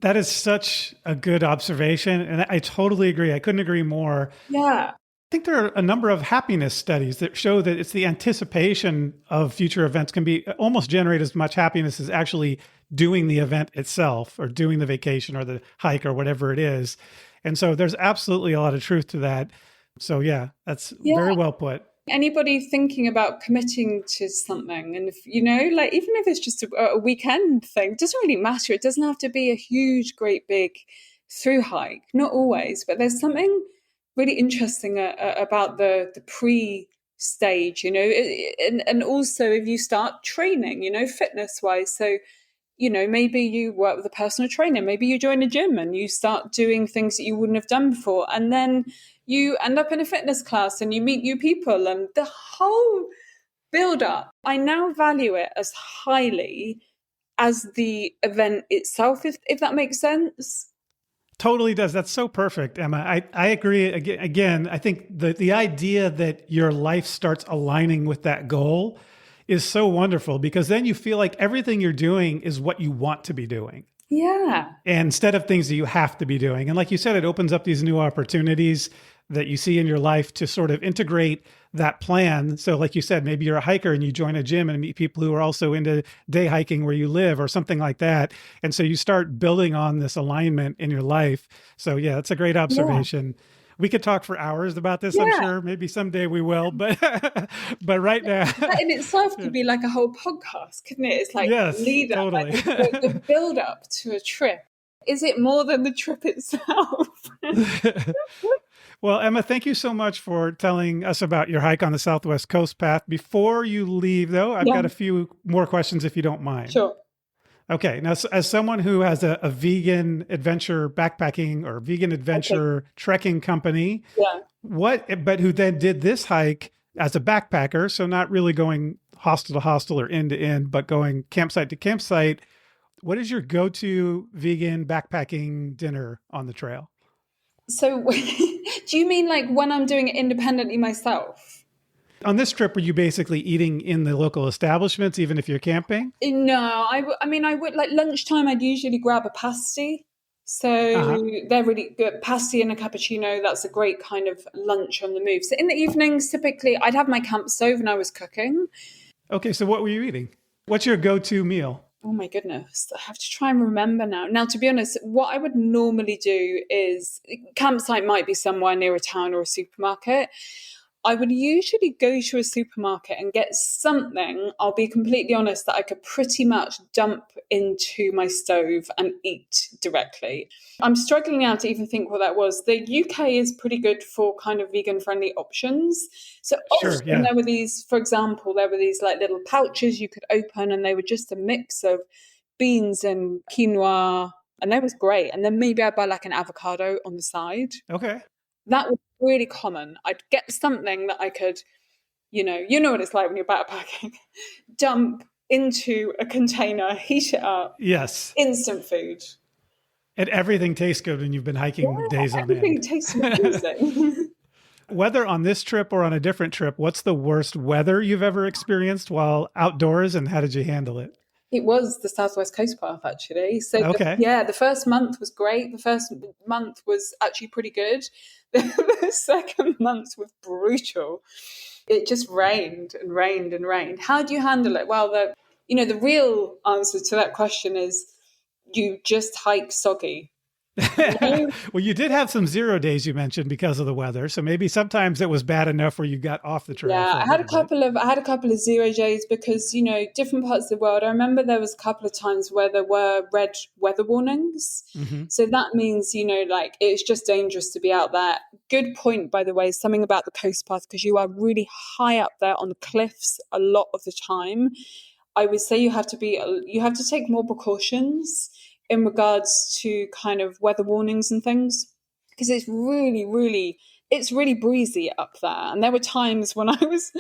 That is such a good observation. And I totally agree. I couldn't agree more. Yeah. I think there are a number of happiness studies that show that it's the anticipation of future events can almost generate as much happiness as actually doing the event itself, or doing the vacation or the hike or whatever it is. And so there's absolutely a lot of truth to that. So that's very well put. Anybody thinking about committing to something, and if even if it's just a weekend thing, it doesn't really matter. It doesn't have to be a huge, great, big through hike. Not always, but there's something really interesting about the pre stage, and also if you start training, fitness wise. So, maybe you work with a personal trainer, maybe you join a gym and you start doing things that you wouldn't have done before, and then you end up in a fitness class and you meet new people, and the whole build up, I now value it as highly as the event itself, if that makes sense. Totally does. That's so perfect, Emma. I agree. Again, I think the idea that your life starts aligning with that goal is so wonderful, because then you feel like everything you're doing is what you want to be doing. Yeah. And instead of things that you have to be doing. And like you said, it opens up these new opportunities that you see in your life to sort of integrate that plan. So like you said, maybe you're a hiker and you join a gym and meet people who are also into day hiking where you live or something like that. And so you start building on this alignment in your life. So that's a great observation. Yeah. We could talk for hours about this, I'm sure. Maybe someday we will, but right now. That in itself could be like a whole podcast, couldn't it? It's like lead up, totally. like the build up to a trip. Is it more than the trip itself? Well, Emma, thank you so much for telling us about your hike on the Southwest Coast Path. Before you leave, though, I've got a few more questions, if you don't mind. Sure. Okay. Now, as someone who has a vegan adventure backpacking or vegan Okay. adventure trekking company, Yeah. but who then did this hike as a backpacker, so not really going hostel to hostel or end to end, but going campsite to campsite, what is your go-to vegan backpacking dinner on the trail? So, do you mean like when I'm doing it independently myself? On this trip, were you basically eating in the local establishments, even if you're camping? No, I mean, I would like lunchtime. I'd usually grab a pasty. So Uh-huh. they're really good. Pasty and a cappuccino. That's a great kind of lunch on the move. So in the evenings, typically, I'd have my camp stove and I was cooking. Okay, so what were you eating? What's your go-to meal? Oh my goodness. I have to try and remember now. Now, to be honest, what I would normally do is campsite might be somewhere near a town or a supermarket. I would usually go to a supermarket and get something, I'll be completely honest, that I could pretty much dump into my stove and eat directly. I'm struggling now to even think what that was. The UK is pretty good for kind of vegan friendly options. So Sure, often yeah. there were these, for example, there were these like little pouches you could open and they were just a mix of beans and quinoa. And that was great. And then maybe I'd buy like an avocado on the side. Okay. That was really common. I'd get something that I could, you know what it's like when you're backpacking, dump into a container, heat it up, Yes. instant food. And everything tastes good when you've been Yeah, hiking days on everything end. tastes amazing. Whether on this trip or on a different trip, what's the worst weather you've ever experienced while outdoors and how did you handle it? It was the Southwest Coast Path, actually. So, Okay. yeah, the first month was great. The first month was actually pretty good. The second month was brutal. It just rained and rained and rained. How do you handle it? Well, the real answer to that question is you just hike soggy. You know? Well, you did have some 0 days you mentioned because of the weather. So maybe sometimes it was bad enough where you got off the trail Yeah, for a little bit. I had a couple of 0 days because different parts of the world. I remember there was a couple of times where there were red weather warnings. Hmm. So that means like it's just dangerous to be out there. Good point, by the way, something about the coast path because you are really high up there on the cliffs a lot of the time. I would say you have to take more precautions in regards to kind of weather warnings and things because it's really breezy up there. And there were times when I was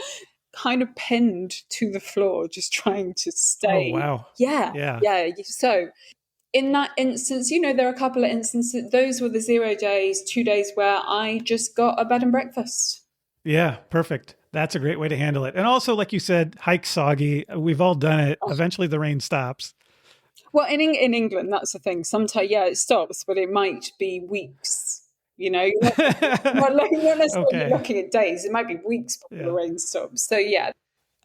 kind of pinned to the floor, just trying to Oh, stay. wow. Yeah, Yeah. yeah. So in that instance, there are a couple of instances. Those were the 0 days, 2 days where I just got a bed and breakfast. Yeah. Perfect. That's a great way to handle it. And also, like you said, hike soggy. We've all done it. Oh, Eventually the rain stops. well, in England, that's the thing. Sometimes, yeah, it stops, but it might be weeks. You're not necessarily Okay. looking at days. It might be weeks before the Yeah. rain stops. So yeah,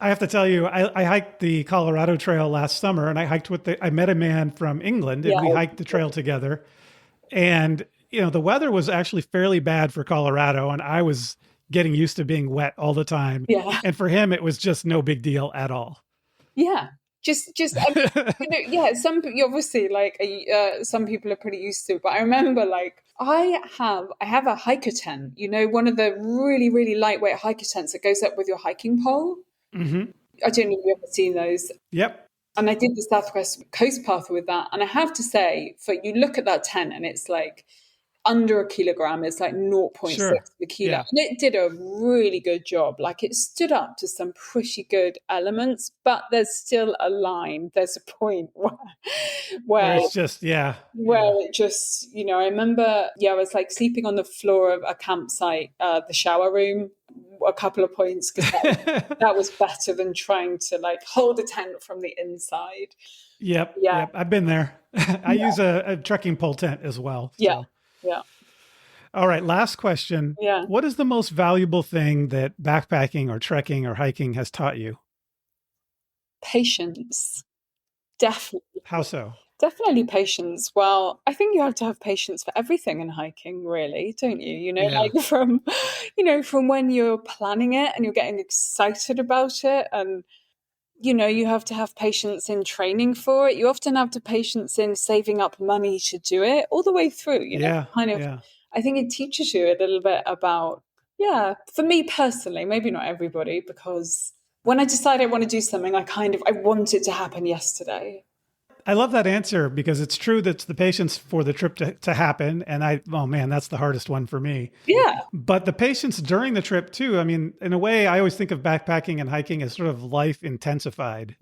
I have to tell you, I hiked the Colorado Trail last summer and I met a man from England and yeah, we hiked the trail together. And, the weather was actually fairly bad for Colorado and I was getting used to being wet all the time. yeah. And for him, it was just no big deal at all. Yeah, I mean, yeah. Obviously, like some people are pretty used to it, but I remember, like, I have a hiker tent. One of the really really lightweight hiker tents that goes up with your hiking pole. Hmm. I don't know if you've ever seen those. Yep. And I did the Southwest Coast Path with that, and I have to say, for you look at that tent, and it's like under a kilogram. It's like 0.6 Sure. per kilo. Yeah. And it did a really good job. Like it stood up to some pretty good elements, but there's still a line. There's a point Where where it's just, yeah. where Yeah. it just, I remember, I was like sleeping on the floor of a campsite, the shower room, a couple of points because that was better than trying to like hold a tent from the inside. Yep. Yeah, Yep. I've been there. I yeah, use a trekking pole tent as well. yeah, So. yeah, All right, last question. yeah. What is the most valuable thing that backpacking or trekking or hiking has taught you? Patience. Definitely. How so? Definitely patience. Well, I think you have to have patience for everything in hiking, really, don't you? Yeah. Like from when you're planning it and you're getting excited about it, and you have to have patience in training for it. You often have to patience in saving up money to do it all the way through. Yeah. Kind of. Yeah. I think it teaches you a little bit about, yeah. For me personally, maybe not everybody, because when I decide I want to do something, I want it to happen yesterday. I love that answer because it's true that's the patience for the trip to happen. And oh man, that's the hardest one for me. Yeah. But the patience during the trip too. I mean, in a way, I always think of backpacking and hiking as sort of life intensified.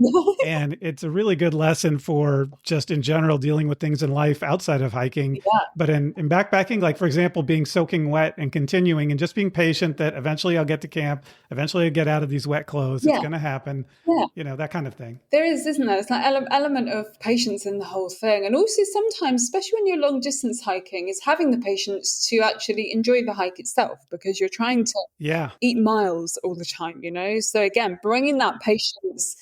And it's a really good lesson for just in general dealing with things in life outside of hiking. Yeah. But in backpacking, like for example, being soaking wet and continuing and just being patient that eventually I'll get to camp, eventually I'll get out of these wet clothes. It's going to happen. Yeah. You know, that kind of thing. There is, isn't there? It's like element of patience in the whole thing. And also sometimes, especially when you're long distance hiking, is having the patience to actually enjoy the hike itself because you're trying to eat miles all the time, you know? So again, bringing that patience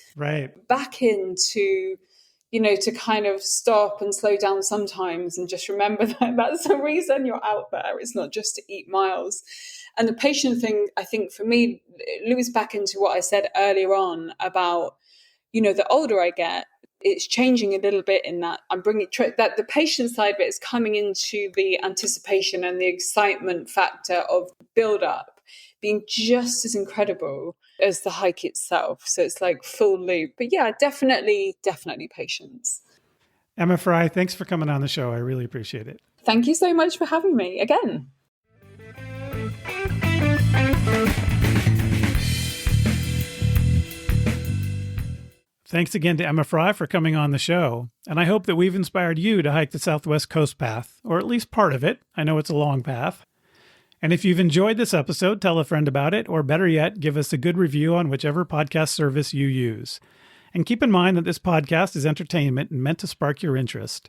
back into, you know, to kind of stop and slow down sometimes and just remember that that's the reason you're out there. It's not just to eat miles. And the patient thing, I think for me, loops back into what I said earlier on about, you know, the older I get, it's changing a little bit in that I'm bringing that the patient side of it is coming into the anticipation and the excitement factor of build up being just as incredible as the hike itself. So it's like full loop. But yeah, definitely patience. Emma Fry, thanks for coming on the show. I really appreciate it. Thank you so much for having me again. Thanks again to Emma Fry for coming on the show, and I hope that we've inspired you to hike the Southwest Coast Path, or at least part of it. I know it's a long path. And if you've enjoyed this episode, tell a friend about it, or better yet, give us a good review on whichever podcast service you use. And keep in mind that this podcast is entertainment and meant to spark your interest.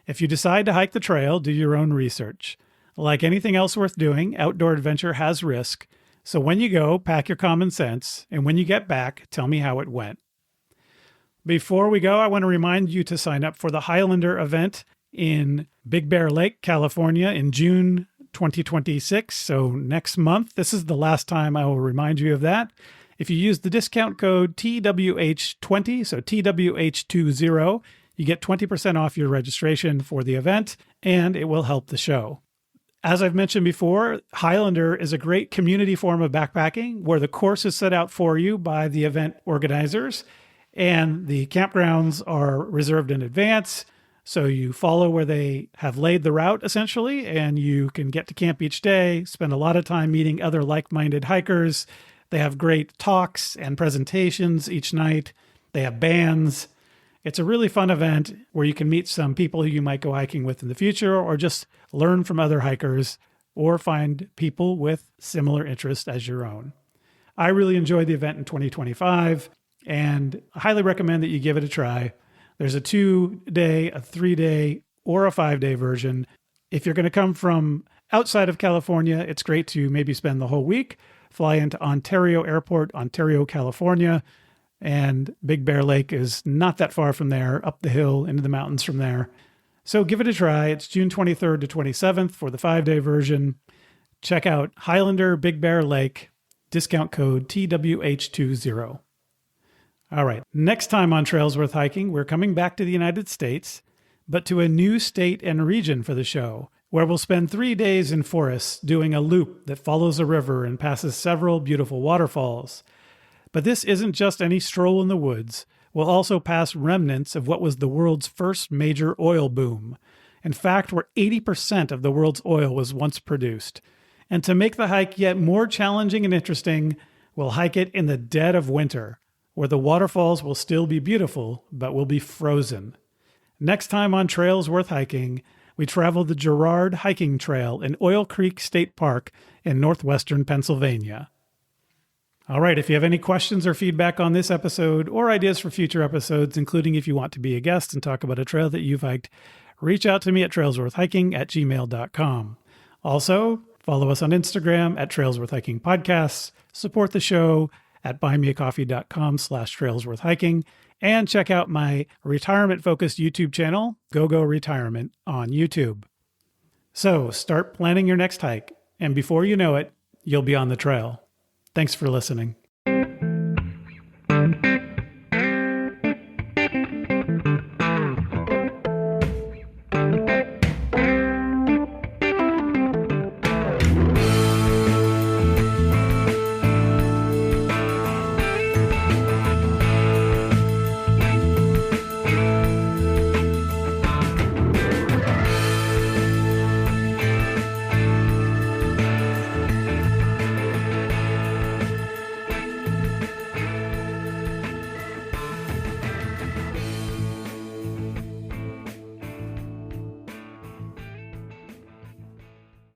If you decide to hike the trail, do your own research. Like anything else worth doing, outdoor adventure has risk, so when you go, pack your common sense, and when you get back, tell me how it went. Before we go, I want to remind you to sign up for the Highlander event in Big Bear Lake, California in June 2026. So next month, this is the last time I will remind you of that. If you use the discount code TWH20, so TWH20, you get 20% off your registration for the event, and it will help the show. As I've mentioned before, Highlander is a great community form of backpacking where the course is set out for you by the event organizers. And the campgrounds are reserved in advance. So you follow where they have laid the route, essentially, and you can get to camp each day, spend a lot of time meeting other like-minded hikers. They have great talks and presentations each night. They have bands. It's a really fun event where you can meet some people who you might go hiking with in the future, or just learn from other hikers, or find people with similar interests as your own. I really enjoyed the event in 2025. And I highly recommend that you give it a try. There's a 2-day, a 3-day, or a 5-day version. If you're going to come from outside of California, it's great to maybe spend the whole week, fly into Ontario Airport, Ontario, California, and Big Bear Lake is not that far from there, up the hill into the mountains from there. So give it a try. It's June 23rd to 27th for the 5-day version. Check out Highlander Big Bear Lake, discount code TWH20. All right, next time on Trails Worth Hiking, we're coming back to the United States, but to a new state and region for the show, where we'll spend 3 days in forests doing a loop that follows a river and passes several beautiful waterfalls. But this isn't just any stroll in the woods. We'll also pass remnants of what was the world's first major oil boom. In fact, where 80% of the world's oil was once produced. And to make the hike yet more challenging and interesting, we'll hike it in the dead of winter, where the waterfalls will still be beautiful, but will be frozen. Next time on Trails Worth Hiking, we travel the Girard Hiking Trail in Oil Creek State Park in northwestern Pennsylvania. All right, if you have any questions or feedback on this episode or ideas for future episodes, including if you want to be a guest and talk about a trail that you've hiked, reach out to me at trailsworthhiking@gmail.com. Also, follow us on Instagram at Trails Worth Hiking Podcasts, support the show at buymeacoffee.com/trailsworthhiking, and check out my retirement-focused YouTube channel, GoGo Retirement, on YouTube. So start planning your next hike, and before you know it, you'll be on the trail. Thanks for listening.